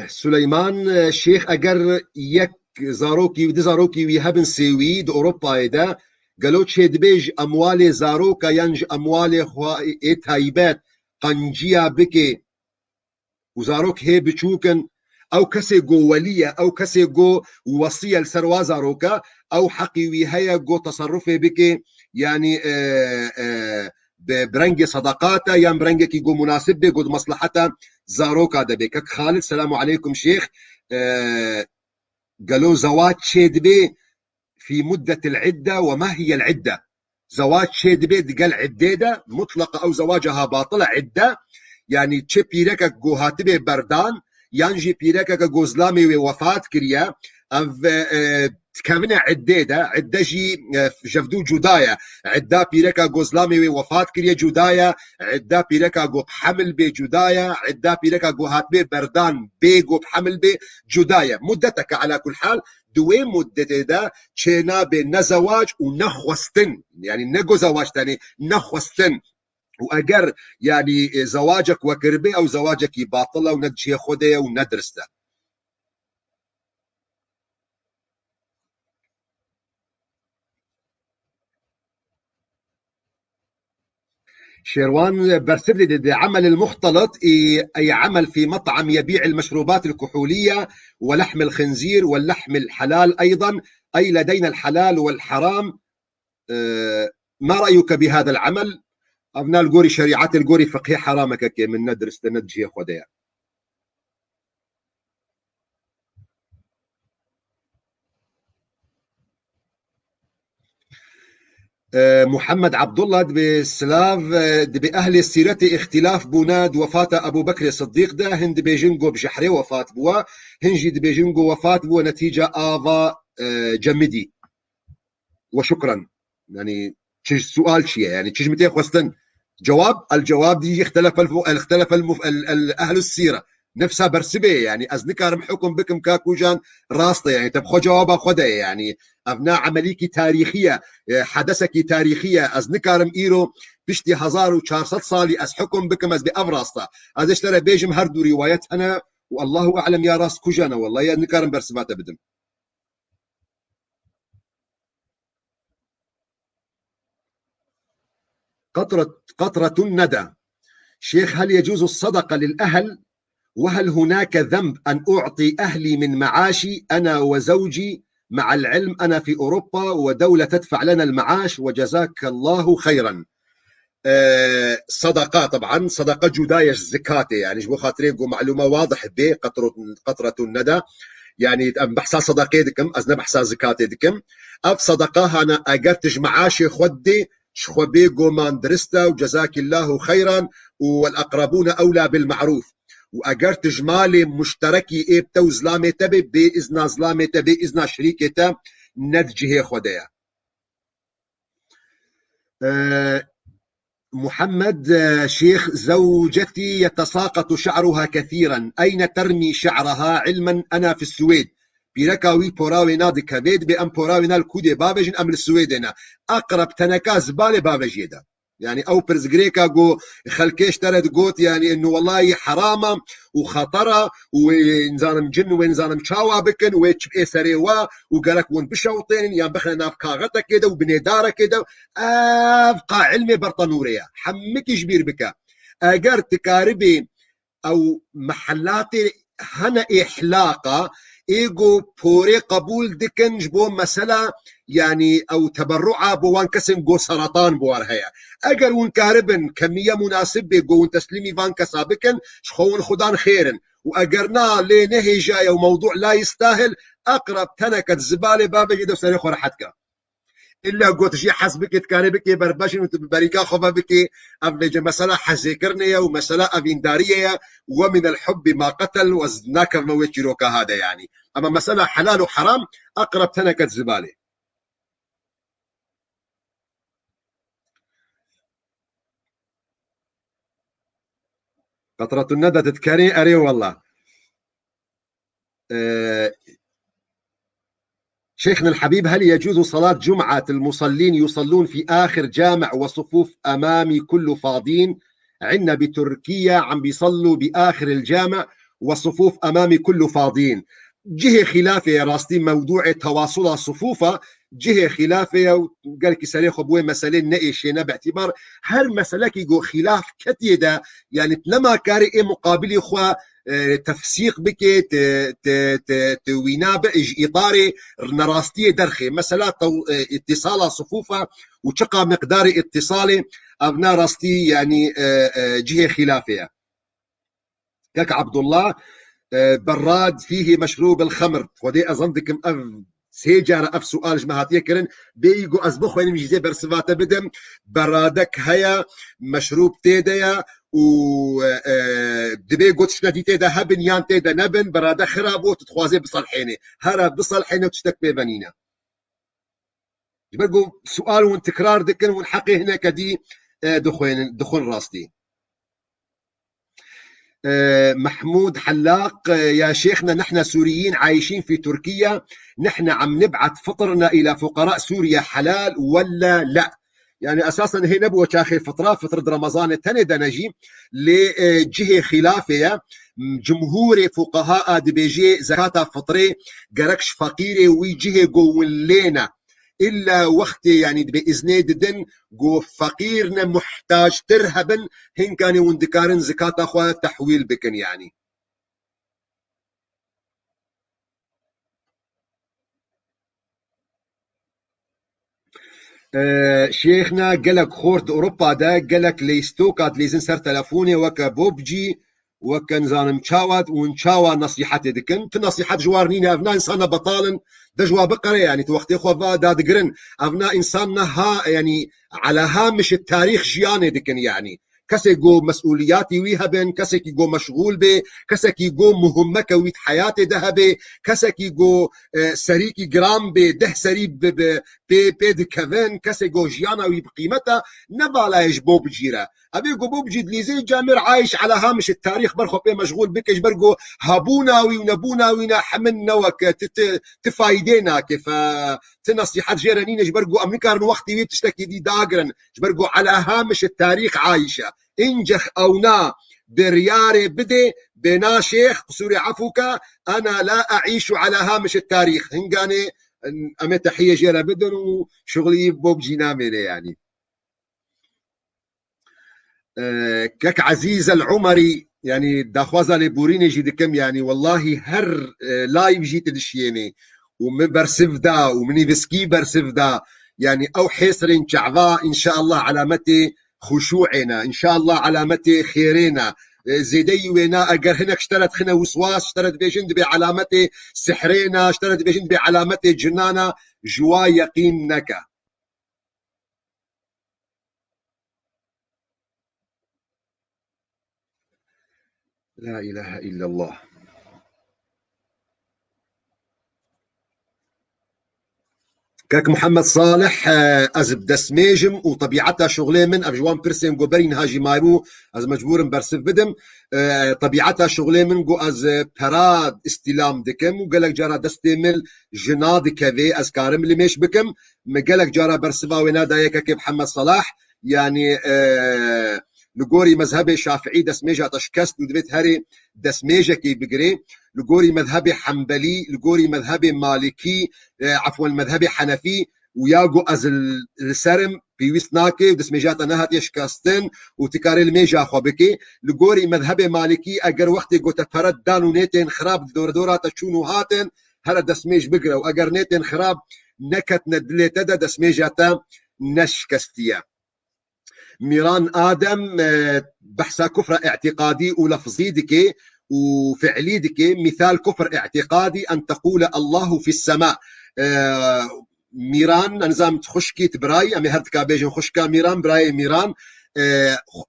سليمان شيخ اگر يك زاروكي ودي زاروكي ويهبن سيوي د اوروبا دا قالوا تشيد بيج اموال زاروكا ينج اموال خوا تايبات قنجيا بكي وزاروك هي بتشوكن او كسي جو وليه او كسي جو وصيه لسروا زاروكا او حقي وهي جو تصرفي بكي يعني برنج صداقاته يا برنج كي جو مناسبه جو مصلحته زاروكا دبيك خالد السلام عليكم شيخ قالوا زواج شيدبي في مدة العدة وما هي العدة؟ زواج شيدبي قال عديدة مطلقة أو زواجها باطلة عدة يعني تشي بيركا جو هاتبي بردان يانجي بيركا جو زلامي وفاة كريا اف تكامنا عديدة عدجي جفدو جودايا عدا بيركا جو زلامي وفاة كريا جودايا عدا بيركا جو بحمل بي جودايا عدا بيركا جو هاتبي بردان بي جو بحمل بي جودايا مدتك على كل حال دوي مدة دا تشينا بنزواج ونخوستن يعني نجو زواج تاني نخوستن واجر يعني زواجك وكربي او زواجك باطله وندجي خديه وندرسته. شيروان برسبلي عمل المختلط اي عمل في مطعم يبيع المشروبات الكحوليه ولحم الخنزير واللحم الحلال ايضا اي لدينا الحلال والحرام. ما رايك بهذا العمل؟ ابناء الجوري شريعات الجوري فقهي حرامك كي من ندرس ندجي خديه. محمد عبد الله دبي سلاف دبي اهل السيرة اختلاف بوناد وفاة ابو بكر الصديق ده هند بيجنجو بجحري وفاة بوا هنجي دبي جنجو وفاة بوا نتيجة آفا جمدي وشكرا يعني تشج سؤال شيء يعني تشج متى خوستن جواب الجواب دي اختلف اهل السيرة نفسها برسبه يعني ازنكارم حكم بكم كاكوجان راسطه يعني تبخو جوابها خده يعني ابناء عمليكي تاريخيه حدثكي تاريخيه ازنكارم ايرو بشتي 1400 صالي از حكم بكم از بافراسطه از اشترى بيجم هردو روايات انا والله اعلم يا راس كوجانا والله يا نكارم برسباته بدم. قطرة الندى شيخ هل يجوز الصدقة للأهل وهل هناك ذنب أن أعطي أهلي من معاشي أنا وزوجي مع العلم أنا في أوروبا ودولة تدفع لنا المعاش وجزاك الله خيرا. صدقة طبعا صدقة جدايش زكاة يعني جبو خاطريقو معلومة واضح بي قطرة الندى يعني بحسا صدقة دكم أزنا بحسا زكاة دكم أب صدقة أنا أقرتج معاشي خودي شخوبيقو ما درسته وجزاك الله خيرا والأقربون أولى بالمعروف واگر تجمالي مشتركي ايه بتو زلامي تبي بإذن زلامي تبي بإذن شريكة ندجه خديا. محمد شيخ زوجتي يتساقط شعرها كثيرا أين ترمي شعرها علما أنا في السويد بيركاوي بوراوي نادي كبيد بأم بوراوي نال كودي بابجن أم السويدنا أقرب تنكا زبالة بابجيدا يعني او برزغريكا جو خلكيش ترد قوت يعني انه والله حرامه وخطره ونزانم جن ونزانم شاوا بكن ويتش سريوا وقالك ون بشوطين يا بخنا ناف كاغتا كده وبنيداره كده ابقى علمي برطنوريا حمك جبير بك اجر تكاربي او محلاتي هنا إحلاقة إيجو بوري قبول دكن جبو مسألة يعني أو تبرعة بوان كسن جو سرطان بوار هيا أجر ون كهربن كمية مناسبة جو تسليمي فان كسابكن شخون خدان خيرن وأجرنا لنهي جاية وموضوع لا يستاهل أقرب تنكت زبالة بابا جدا سريخ ورحتك إلا قلت شيء حسبك تكاري بك برباشن وتبريكا خفا بك أبنج مسألة حزيكرنية ومسألة أفيندارية ومن الحب ما قتل وزناك مويتشيروكا هذا يعني أما مسألة حلال وحرام أقرب تنكت زبالة قطرة الندى تتكاري أري والله شيخنا الحبيب هل يجوز صلاة جمعة المصلين يصلون في آخر جامع وصفوف أمامي كله فاضين عندنا بتركيا عم بيصلوا بآخر الجامع وصفوف أمامي كله فاضين جهة خلافة يا راستي موضوع تواصل صفوفة جهة خلافة وقال كي سريخ بوي مسألة نقشنا باعتبار هر مسألة كي خلاف كتيدة يعني لما كاري مقابل إخوة تفسيق بك تويناب إطاري نراستية درخي مثلا اتصال صفوفة وشقى مقدار اتصالي أبناء راستي يعني جهة خلافية كاك عبد الله براد فيه مشروب الخمر ودي أظنكم سيجارة أف سؤال جماعات يكرن بيجو أزبخ وين مش زي برسفاتة بدم برادك هيا مشروب تيديا و دبي قلت شنو تيدا هبن يان تيدا نبن برادك خرابو تتخوازي بصالحيني هرا بصالحيني وتشتك بيبنينا بقول سؤال وان تكرار دكن والحقي هنا كدي دخول راستي محمود حلاق يا شيخنا نحن سوريين عايشين في تركيا نحن عم نبعث فطرنا إلى فقراء سوريا حلال ولا لا يعني أساسا هي نبوة شاخي فترة رمضان التاني دنجي لجهة خلافية جمهور فقهاء دبيجي زكاة فطري قركش فقيري ويجيه قول لينا إلا وقت يعني بإذن ددن جو فقيرنا محتاج ترهبن هن كان وندكارن زكاة أخوة تحويل بكن يعني شيخنا قالك خورت أوروبا دا قالك ليستوكات ليزن سر تلفوني وكا بوبجي وكان زانم تشاوات ونشاوا نصيحتي دكن تنصيحات جوارنينا أبناء إنسان بطالا ده جوا بقرة يعني توقتي خوا دا دقرن أبناء إنساننا ها يعني على هامش التاريخ جياني دكن يعني كسي جو مسؤولياتي ويهبن كسي كي جو مشغول بي كسي كي جو مهمك ويت حياتي دهبي كسي كي جو سريكي جرام بي ده سري بي دكفن كسي جو جيانا ويبقيمتا نبالا يجبو بجيرا أبي جو بوب جد ليزي جامر عايش على هامش التاريخ برخو بي مشغول بكش برقو هابونا ونبونا وينا حملنا وك تفايدينا كيف تنصيحات جيرانين جبرقو أمريكا وقتي ويبتشتكي دي داقرن جبرقو على هامش التاريخ عايشة إنجخ أو نا برياري بدي بنا شيخ قصوري عفوكا أنا لا أعيش على هامش التاريخ هنقاني أمي تحية جيرا بدن وشغلي بوب جينامي يعني كك عزيز العمري يعني داخوازا لبوريني جي دكم يعني والله هر لايف جيت دشيني ومن برسفدا ومن بسكي برسفدا يعني او حيسرين شعبا ان شاء الله علامتي خشوعنا ان شاء الله علامتي خيرنا زيدي وينا اجر هناك اشترت خنا وسواس اشترت بيجند بعلامتي سحرينا اشترت بيجند بعلامتي جنانا جوا يقين نكا لا إله إلا الله كاك محمد صالح أزب دسميجم وطبيعتها شغلين من أفجوان برسين جو برين هاجي مايرو أز مجبور برسف بدم طبيعتها شغلين من جو أز براد استلام دكم وقالك جارا دستيمل جناد كذي أز كارم اللي ميش بكم قالك جارا برسفا وينادا يكاك محمد صلاح يعني لقوري مذهبي شافعي دسميجة تشكست ودبيت هاري دسميجة كي بقري لقوري مذهبي حنبلي لقوري مذهبي مالكي عفوا مذهبي حنفي وياغو از السرم بيويست ناكي ودسميجات نهات يشكاستن وتكاري الميجا خوبكي لغوري مذهب مالكي اگر وقتي قوتا فرد دانو نيتين خراب دور دورات شونو هاتن هلا دسميج بقرا واگر نيتين خراب نكت ندليتا دسميجاتا نشكستيا ميران آدم بحثا كفر اعتقادي ولفظي دكي وفعلي دكي مثال كفر اعتقادي أن تقول الله في السماء ميران نظام خشكي تبراي أمي هردكا بيجن خشكا ميران براي ميران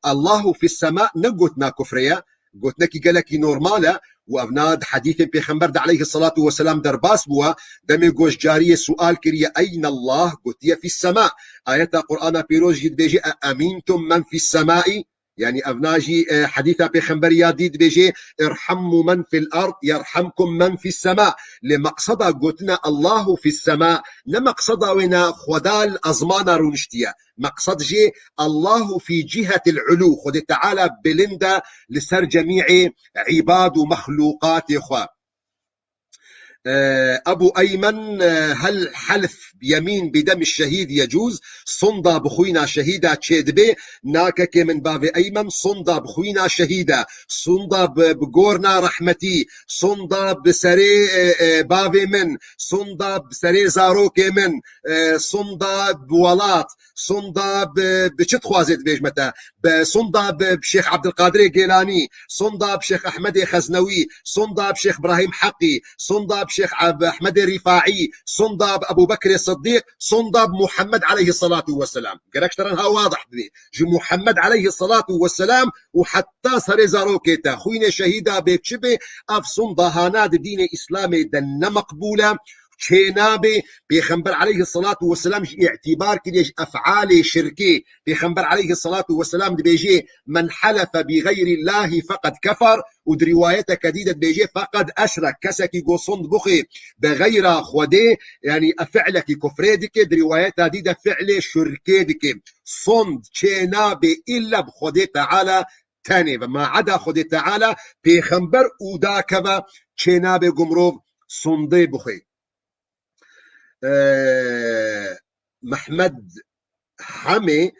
الله في السماء نقوتنا كفرية قوتنا كي قالكي نورمالة وأبناد حديث بيخمبر عليه الصلاة والسلام درباس بوا دمي قوش جارية سؤال كريا أين الله قلت في السماء آية قرآن بيروز جد بيجي أمنتم من في السماء يعني أبناجي حديثة بيخمبر ياديد بيجي ارحموا من في الأرض يرحمكم من في السماء لمقصدا قلتنا الله في السماء لمقصدا ونا خدال أزمانا رونشتيا مقصد جي الله في جهة العلو خد تعالى بلندا لسر جميع عباد ومخلوقات إخوة أبو أيمن هل حلف يمين بدم الشهيد يجوز صندا بخوينا شهيدة تشيدبي ناكك من باب أيمن صندا بخوينا شهيدة صندا بقورنا رحمتي صندا بسري بابي من صندا بسري زاروك من صندا بولات صندا بشت خوازت بيجمتا صندا بشيخ عبد القادر جيلاني صندا بشيخ أحمد خزنوي صندا بشيخ إبراهيم حقي صندا بشيخ أحمد الرفاعي صندا بأبو بكر الصديق صندا بمحمد عليه الصلاة والسلام قالك ترى واضح بي جو محمد عليه الصلاة والسلام وحتى صار زاروكيتا خوينا شهيدا بيكشبه أف صندا هاناد دين إسلامي دن مقبولة شينابي بيخنبر عليه الصلاة والسلام اعتبار كده أفعال شركي بيخنبر عليه الصلاة والسلام بيجي من حلف بغير الله فقد كفر ودروايته كديدة بيجي فقد أشرك كسكي قصند بخي بغير خودي يعني أفعلك كفريدك دروايته ديدة فعل شركيدك صند شينابي إلا بخودي تعالى تاني ما عدا خودي تعالى بيخنبر وداكبا شينابي قمروف صندي بخي محمد حمي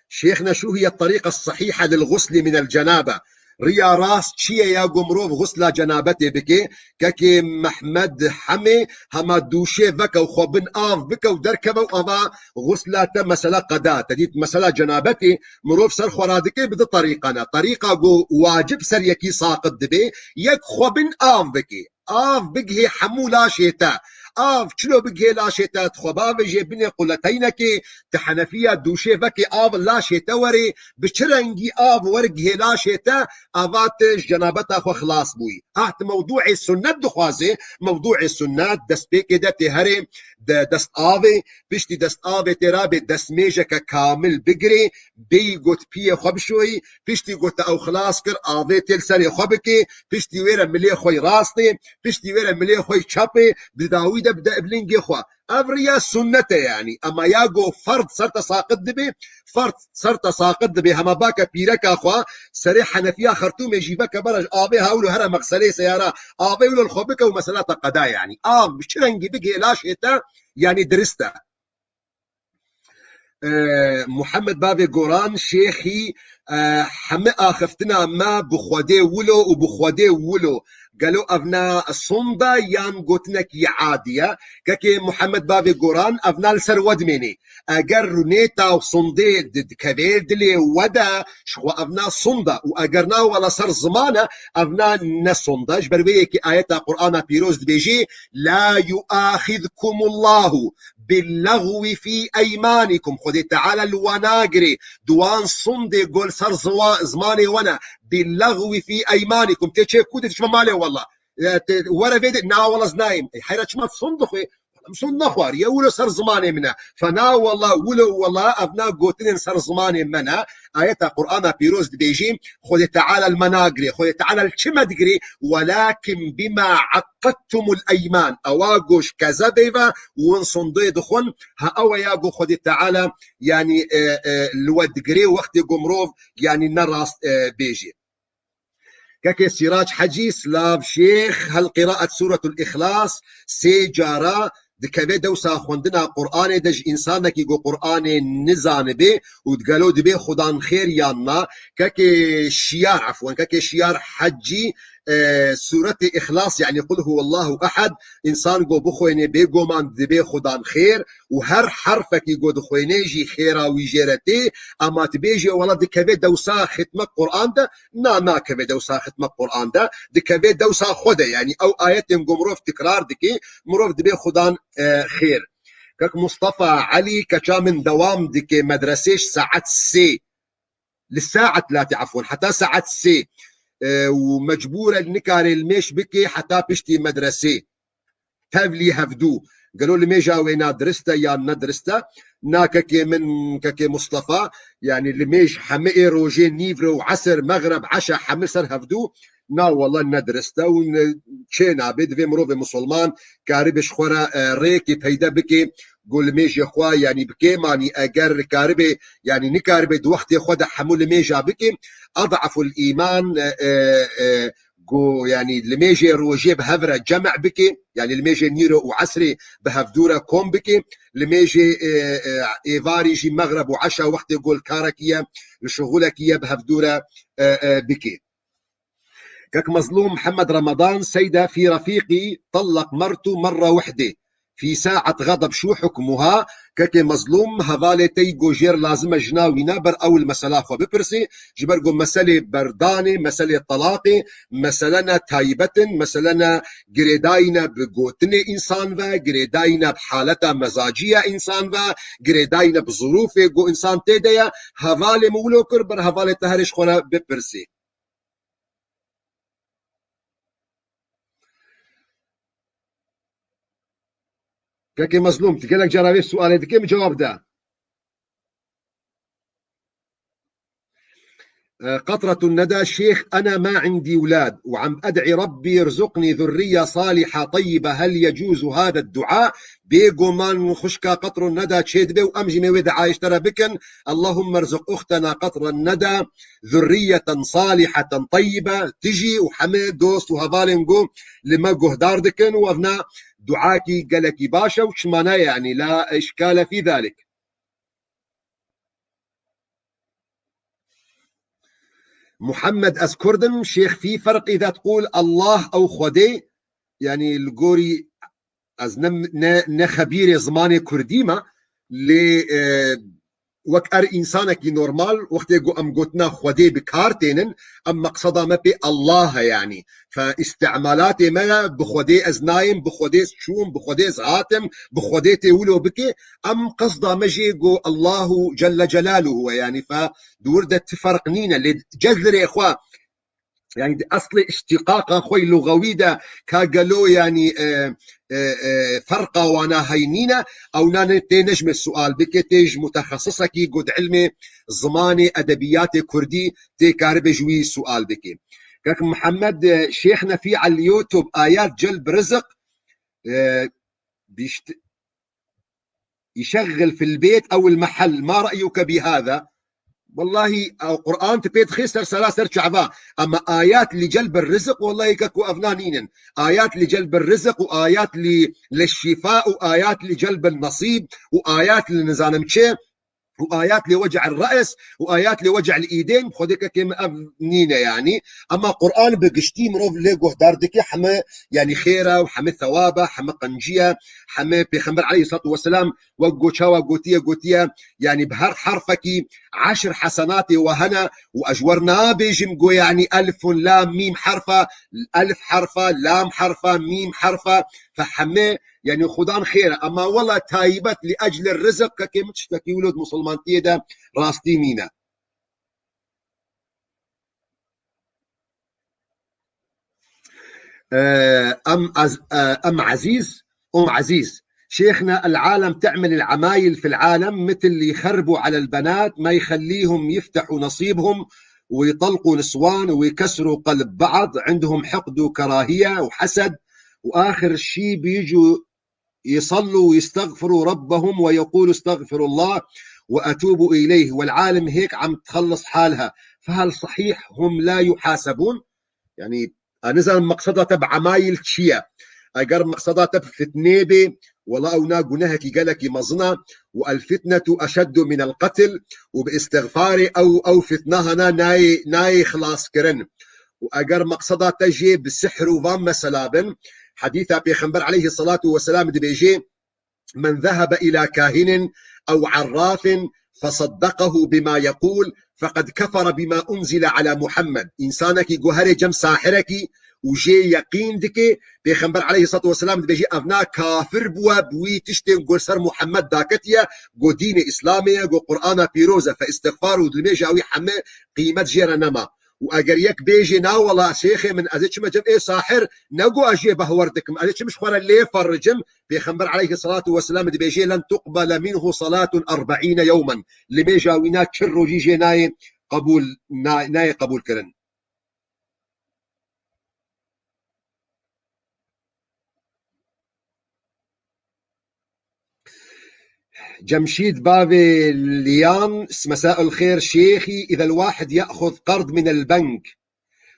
شيخنا شو هي الطريقة الصحيحة للغسل من الجنابة ريا راس تشيا يا قمروف غسل جنابتي بكي كاكي محمد حمي هما دوشي بكا وخوبن آف بكا ودركبا وأما غسلة مسألة قضاء تديت مسألة جنابتي مروف سر خورادكي بدا طريقنا طريقة واجب سر يكي ساقط دبي يك خوبن آف بكي آف بقهي حمولا شيتا آف چلو بگه لا شیطا تخوابا وجه بني قلتينك تحنفية دوشي فكي آف لا شيطا وري بچرنگي آف ورگه لا شيطا آفات جنابتا خو خلاص بوي احت موضوع السنة دخوازي موضوع السنة دست بيكي دا تهري دست آوي بشتي دست آوي ترابي دست ميجك كامل بقري بي قوت بيه خبشوي بشتي قوت او خلاص كر آوي تلسري خبكي بشتي ويرا ملي خوي راستي بشتي ويرا ملي خوي چاپي بداوي ده بدا بلنجي خوا افريا سنته يعني اما ياغو فرض صرت ساقط دبي فرض صرت ساقط دبي هما باكا بيرك اخوا سريح حنفيا خرطوم يجيبك برج ابي هاولو هرا مغسلي سياره ابي ولو الخبكه ومساله قضاء يعني بشرنجي بقي لا شيتا يعني درسته محمد بابي قران شيخي حمقا خفتنا ما بخودي ولو وبخودي ولو قالوا افنا الصندا يان قوتنك عادية كاكي محمد بابي قران افنا السرود مني اگر نيتا وصندي كبير دلي ودا شخو افنا صندا واقرنا ولا صر زمانة افنا نصندا جبرويكي آيات قرآن بيروز بيجي لا يؤاخذكم الله باللغو في ايمانكم خذي تعالى الوناقري دوان صندي قول صر زماني وانا باللغو في ايمانكم تيجي كودي تشما مالي والله ورا فيدي نا والله زنايم حيرا تشما صندخي مصون نخوار يا ولو صار زماني منا فنا والله ولو والله ابنا قوتين صار زماني منا آيات القرآن بيروز بيجي خذ تعالى المناقري خذ تعالى الشمدقري ولكن بما عقدتم الأيمان أواقوش كذا ونصندي دخون ها أو ياقو خذ تعالى يعني الودقري وقت قمروف يعني نراس بيجي كاكي سراج حجي سلاف شيخ هل قراءة سورة الإخلاص سيجارة دكبه دوسا خوندنا قرآن دج إنسانك يقو قرآن نزان به وتقالو دبي خدان خير يانا كاكي شيار عفوا كاكي شيار حجي سورة إخلاص يعني قل هو الله أحد إنسان قو بخويني بيقو من دبي خدان خير وهر حرفك يقو دخويني جي خيرا ويجيرتي أما تبيجي والله دكبه دوسا ختمة قرآن ده نا كبه دوسا ختمة قرآن ده دكبه دوسا خده يعني أو آيات ينقو مروف تكرار دكي مروف دبي خدان خير كك مصطفى علي كشا من دوام دكي مدرسيش ساعة سي للساعة 3 عفوا حتى ساعة سي ومجبورة نكاري الميش بكي حتى بشتي مدرسي تابلي هفدو قالوا لي ميجا وين درستا يا ندرستا نا ككي من ككي مصطفى يعني اللي ميج حمئي روجي نيفرو وعصر مغرب عشاء حمسر هفدو نا والله ندرستا وشينا بيد في مروف مسلمان كاربش خورا ريكي بيدا بكي قول ميجي خوا يعني بكي ماني اگر كاربي يعني نكاربي دوختي خدا حمول ميجا بكي اضعف الايمان جو يعني لميجي روجي بهفرة جمع بكي يعني لميجي نيرو وعسري بهفدورة كوم بكي لميجي ايفاري جي مغرب وعشاء وقت يقول كاركية لشغولكية بهفدورة بكي كك مظلوم محمد رمضان سيدة في رفيقي طلق مرته مرة وحدة في ساعة غضب شو حكمها كك مظلوم هذالي تيجو جير لازم جناوي نابر أو المسألة خو ببرسي جبرقو مسألة برداني مسألة طلاقي مسألة تايبة مسألة جريداينا بقوتني إنسان فا جريداينا بحالة مزاجية إنسان فا جريداينا بظروفه جو إنسان تيديا هذالي مولو كربر هذالي تهرش خونا ببرسي كاكي مظلوم تقلك جرابي السؤال هذا كيف جواب ده قطرة الندى شيخ أنا ما عندي أولاد وعم أدعي ربي يرزقني ذرية صالحة طيبة هل يجوز هذا الدعاء بيقو من خشكا قطر الندى تشيد بي وأمجي مي دعاء اشترى بكن اللهم ارزق أختنا قطر الندى ذرية صالحة طيبة تجي وحمد دوست وهذالنقو لما قهدار دكن وابنا دعاكي قالكي باشا وشمانا يعني لا إشكال في ذلك محمد أسكردم شيخ في فرق إذا تقول الله أو خدي يعني الجوري از نخبير زماني كرديما ل وك ار انسانك نورمال وقت يقول ام قلتنا خدي بكارتين ام مقصدا ما بي الله يعني فاستعمالاتي ما بخدي از نايم بخدي شوم بخدي هاتم بخدي تولو بكي ام قصدا مجي يقول الله جل جلاله هو يعني فدور ده تفرقنينا لجذر يا اخوان يعني اصل اشتقاق اخوي لغوي ده كاقلو يعني فرقه وانا هينينا او نانا نجم السؤال بك تيج متخصصه كي قد علمي زماني ادبيات كردي تي كارب جوي سؤال بك كاك محمد شيخنا في على اليوتيوب ايات جلب رزق يشغل في البيت او المحل ما رايك بهذا والله القرآن تبيت خسر سلاسر شعبا أما آيات لجلب الرزق والله ككو أفنانين آيات لجلب الرزق وآيات للشفاء وآيات لجلب النصيب وآيات لنزانمشي وآيات لوجع الرأس وآيات لوجع الإيدين خدك كم أبنينا يعني أما قرآن بقشتي مروف لقوه داردك حما يعني خيرة وحما ثوابة حما قنجية حما بيخمبر عليه الصلاة والسلام وقوشا وقوتية يعني بهر حرفك 10 حسنات وهنا وأجورنا بيجمقو يعني ألف لام ميم حرفة ألف حرفة لام حرفة ميم حرفة فحما يعني خدان خير اما والله تايبت لاجل الرزق كيما تشتكي ولد مسلمان تيدا راستي مينا ام عزيز شيخنا العالم تعمل العمايل في العالم مثل اللي يخربوا على البنات ما يخليهم يفتحوا نصيبهم ويطلقوا نسوان ويكسروا قلب بعض عندهم حقد وكراهية وحسد واخر شيء بيجوا يصلوا ويستغفروا ربهم ويقولوا استغفر الله وأتوبوا إليه والعالم هيك عم تخلص حالها فهل صحيح هم لا يحاسبون يعني نزل مقصدها تبع عمايل شيا اگر مقصدا تبفتني بي ولا او ناقو نهكي قالك مزنا والفتنة اشد من القتل وباستغفاري او فتناها ناي خلاص كرن واگر مقصدا تجي بالسحر وفام مسلابن حديث بيغمبر عليه الصلاة والسلام دي بيجي من ذهب إلى كاهن أو عراف فصدقه بما يقول فقد كفر بما أنزل على محمد إنسانك جوهر جم ساحرك وجي يقين دكي بيغمبر عليه الصلاة والسلام بيجي أفنا كافر بوا بوي تشتين قول سر محمد داكتيا قو دين إسلامية قو قرآن بيروزة فاستغفار ودلميجا أوي حمي قيمة جيرا نما واگر يك بيجي نا والله شيخي من ازيتش مجم ايه ساحر نقو اجي بهوردكم ازيتش مش خورا ليه فرجم بيخبر عليه الصلاة والسلام دي بيجي لن تقبل منه صلاة 40 يوما لميجا وينا تشرو جيجي ناي قبول ناي قبول كرن جمشيد بابي ليان مساء الخير شيخي إذا الواحد يأخذ قرض من البنك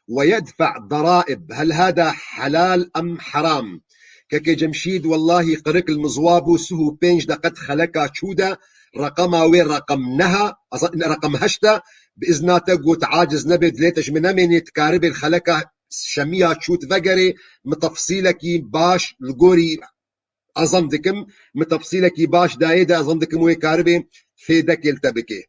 ويدفع ضرائب هل هذا حلال أم حرام؟ كاكي جمشيد والله قرق المزوابو سهو بينج دقت خلقا تشودا رقمها وين رقمنها رقم هشتا بإذناتا قوت عاجز نبي دليتش من أمين يتكارب الخلقا شميها تشوت فقري متفصيلكي باش القوري أظندكم متفصيلكي باش دايدا أظندكم ويكاربي فيدك يلتبكي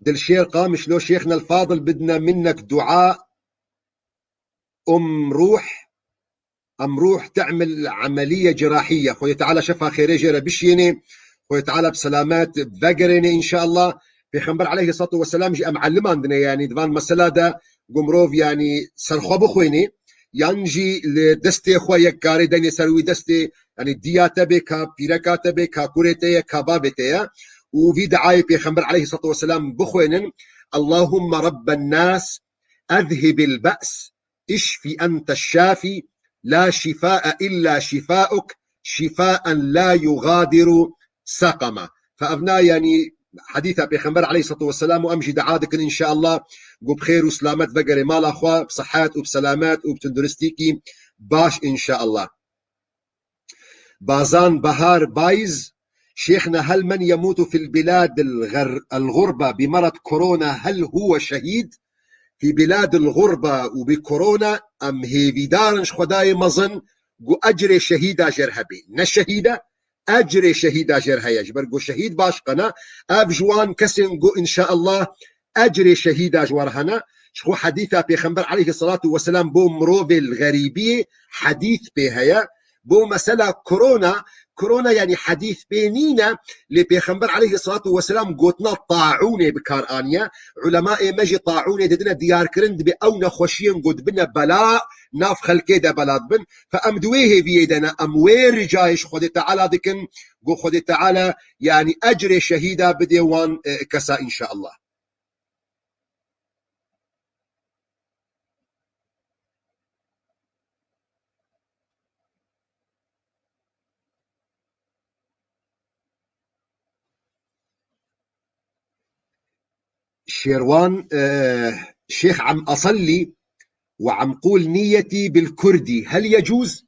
دلشير قامش لو شيخنا الفاضل بدنا منك دعاء روح تعمل عملية جراحية خويا تعالى شفها خيري جرى بشيني خويا تعالى بسلامات بقريني إن شاء الله بيخنبر عليه الصلاة والسلام جي معلم عندنا يعني دفان مسألة دا قمروف يعني سرخوا بخويني ينجي لدستي خويا كاري داني سروي دستي يعني دياتا بك بيركاتا بك كوريتيا كبابتيا وفي دعاية بيخنبر عليه الصلاة والسلام بخوينن اللهم رب الناس أذهب البأس اشفي أنت الشافي لا شفاء إلا شفاؤك شفاء لا يغادر سقما فأبناء يعني حديث بيخنبر عليه الصلاة والسلام وأمجي دعادك إن شاء الله بخير وسلامات بقري مال أخوة بصحات وبسلامات وبتندرستيكي باش إن شاء الله بازان بهار بايز شيخنا هل من يموت في البلاد الغربة بمرض كورونا هل هو شهيد في بلاد الغربة وبكورونا أم هي دارنش خداي مظن قو أجري شهيدة جرهبي نشهيدة أجري شهيدة جرها يجبر قو شهيد باش قنا أب جوان كسن قو إن شاء الله أجري شهيدة جورهنا شخو حديثة بيخنبر عليه الصلاة والسلام بو مروبي الغريبية حديث بهيا بو مسألة كورونا يعني حديث بينينا اللي بيخنبر عليه الصلاة والسلام قوتنا طاعوني بكارانيا علماء مجي طاعوني ددنا ديار كرند بأونا خوشين قد بنا بلاء ناف خلقيدا بلاد بن فأمدويه بيدنا أموير رجايش خد تعالى دكن قو خد تعالى يعني أجري شهيدة بديوان كسا إن شاء الله شيروان شيخ عم أصلي وعم قول نيتي بالكردي هل يجوز؟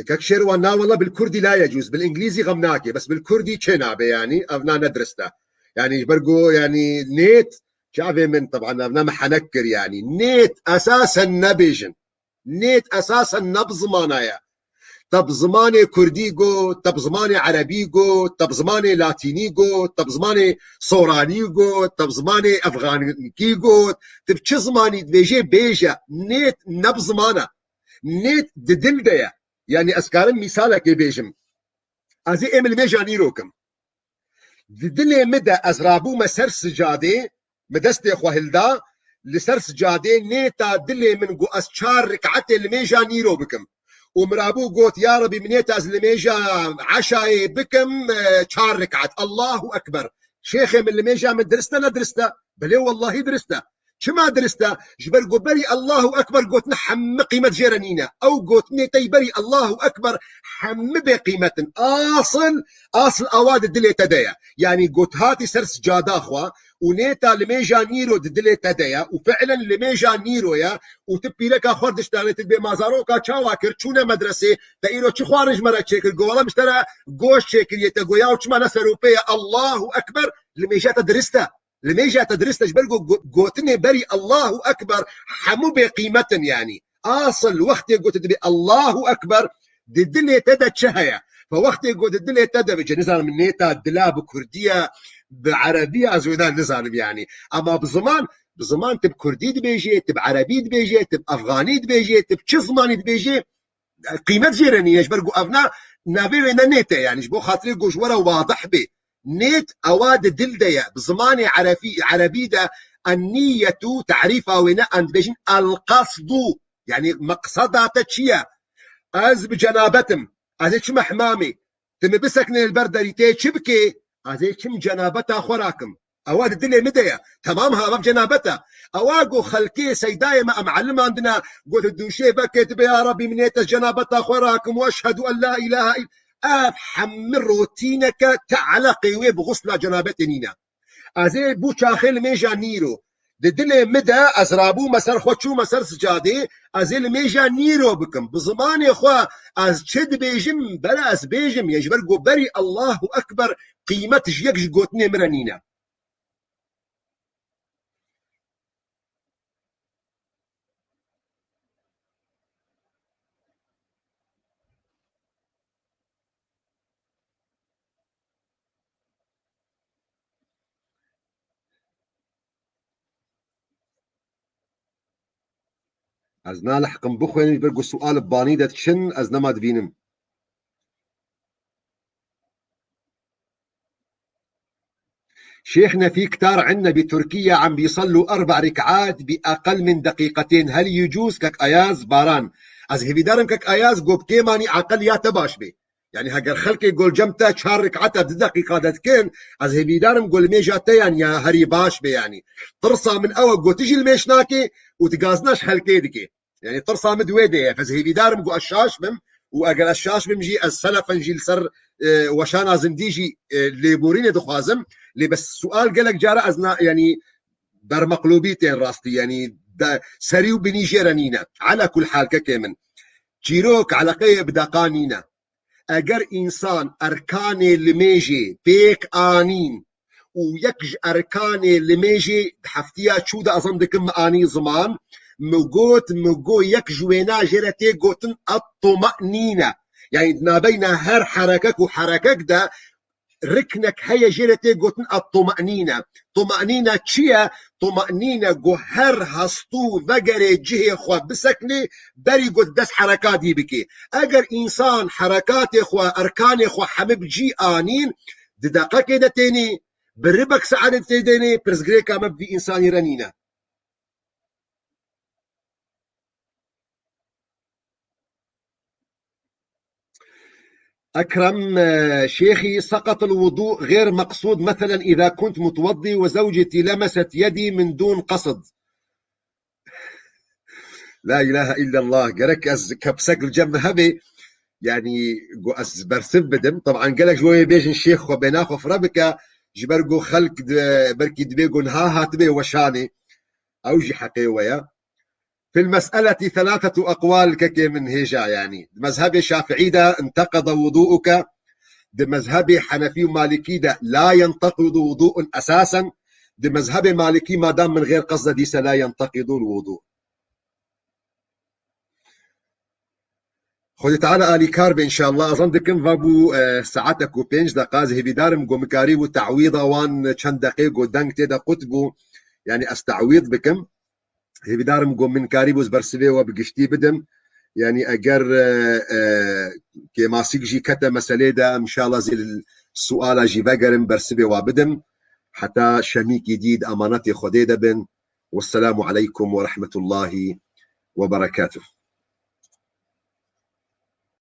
كاك شيروان نا والله بالكردي لا يجوز بالإنجليزي غمناكي بس بالكردي تشينابي يعني أبنا ندرسته يعني برقو يعني نيت شعبي من طبعا أبنا محنكر يعني نيت أساسا نبيجن نيت أساسا نبز مانايا طب زماني كردي جو طب زماني عربي جو طب زماني لاتيني جو طب زماني صوراني جو طب زماني افغاني جو طب چه زماني بيجي بيجا نيت نب زمانه نيت ددل ديا يعني اسكارم مثالك بيجم ازي امل ميجا نيروكم ددل مدى ازرابو مسر سجاده مدست خوهلدا لسر سجاده نيتا دل من جو اسچار ركعت الميجا نيرو بكم ومرابو قوت يا ربي منيت ازلميجا عشاي بكم 4 ركعات الله اكبر شيخي من الميجا من درستا بلي والله درستا شما درستا جبر قو بري الله اكبر قوت نحم قيمة جيرانينا او قوت نيتي بري الله اكبر حم بقيمة اصل اواد الدلي تدايا يعني قوت هاتي سرس جادا اخوا ونيتا لميجا نيرو ددلي تدايا وفعلا لميجا نيرو يا وتبي لك خردش تاني تبي مازاروكا تشاواكر تشونا مدرسه تايرو تشي خارج مرة تشيكل جوالا مشترى جوش شيكل يتقويا وتشما نسروبيا الله اكبر لميجا تدرستا لميجا تدرستا جبرقو قوتني بري الله اكبر حمو بقيمة يعني اصل وقت قلت تبي الله اكبر ددلي تدا تشهيا فوقت يقول الدنيا تدا بيجي نزال من نيتا الدلا بكرديه بعربيه ازودان نزال يعني اما بزمان تب كردي دبيجي تب عربي دبيجي تب افغاني دبيجي تب شزماني دبيجي قيمه جيراني يجبرقو افنا نافي وين نيتا يعني جبو خاطري جوش ورا واضح به نيت اواد دلديا بزمان عربي ده النية تعريفها وين عند بيجين القصد يعني مقصدها تشيا از بجنابتم از چم حمامي تم بسكن البردريتي شبكي از چم جنابتا خوراكم اواد الدنيا مديا تمامها ما بجنابتا اواقو خلكي سيداي ما معلم عندنا قلت الدوشي بكيت يا ربي من جنابتا خوراكم واشهد ان لا اله الا افحم روتينك تعلقي وبغسل جنابتنينا ازي بو شاخل ميجا نيرو ددل مدى ازرابو مسر خوچو مسر سجادي ازل ميجا نيرو بكم بزمان خوا از چد بيجم بلا از بيجم يجبر قو بري الله اكبر قيمة جيكش قوتني مرنينا از نالحقم بخوين برقو سؤال باني دات شن از نما دبينم شيخنا في كتار عندنا بتركيا عم بيصلوا 4 ركعات بأقل من دقيقتين هل يجوز كك أياز باران از هبي دارم كك أياز قوب كيماني عقل يا تباش بي يعني هاجر خلقي يقول جمتا 4 ركعات بدقيقة دتكين از هبي دارم قول ميجا تيان يا هري باش بي يعني ترصى من أول قو تجي الميشناكي وتقازناش هالكي دكي يعني ترصى مدويدي فز هبي دارم قو الشاش بم واقل الشاش بمجي السلف نجي لسر وشانا زنديجي ليبورين دخوازم لي بس سؤال قالك جارة أزنا يعني برمقلوبيتين راستي يعني سريو بنيجيرانينا على كل حال ككمن جيروك على قي بدقانينا اگر انسان اركاني لميجي بيك آنين ويكج اركاني لميجي حفتيا تشودا اظن دكم آني زمان مقو يكج وينا جرتي قوتن الطمأنينة يعني ما بين هر حركك وحركك ده ركنك هيا جيرتي قوتن الطمأنينة طمأنينة تشيا طمأنينة جوهر هستو وقري جهي خوا بسكني بري قد دس حركات دي بكي اگر انسان حركات خوا اركان خوا حمب جي آنين ددقا كده تاني بربك سعادة تيديني برزقريكا مبدي انساني رنينة أكرم شيخي سقط الوضوء غير مقصود مثلا إذا كنت متوضي وزوجتي لمست يدي من دون قصد لا إله إلا الله قرك أز كبسك الجم هبي يعني جو أز برسب بدم طبعا قالك جوي بيجن الشيخ وبيناخو فربك جبرقو خلق بركي دبيقو نهاها تبي وشاني أوجي حقيويا في المسألة 3 أقوال ككي من هيجا يعني مذهب الشافعي ده انتقض وضوءك بمذهب حنفي ومالكي ده لا ينتقض وضوء أساسا بمذهب مالكي ما دام من غير قصد ديس لا ينتقض الوضوء خذ تعالى آلي كارب إن شاء الله أظن دكم فابو ساعتك وبينج دقاز هبي دارم قو مكاريبو تعويضة وان چند دقيقة دنك تيدا قطبو يعني استعويض بكم هبي دارم قو من كاريبوز برسبي وبقشتي بدم يعني اگر كي ماسيك جي كتا مسألة دا ان شاء الله زي السؤال جي بقرم برسبي وابدم حتى شميك جديد امانتي خديدة بن والسلام عليكم ورحمة الله وبركاته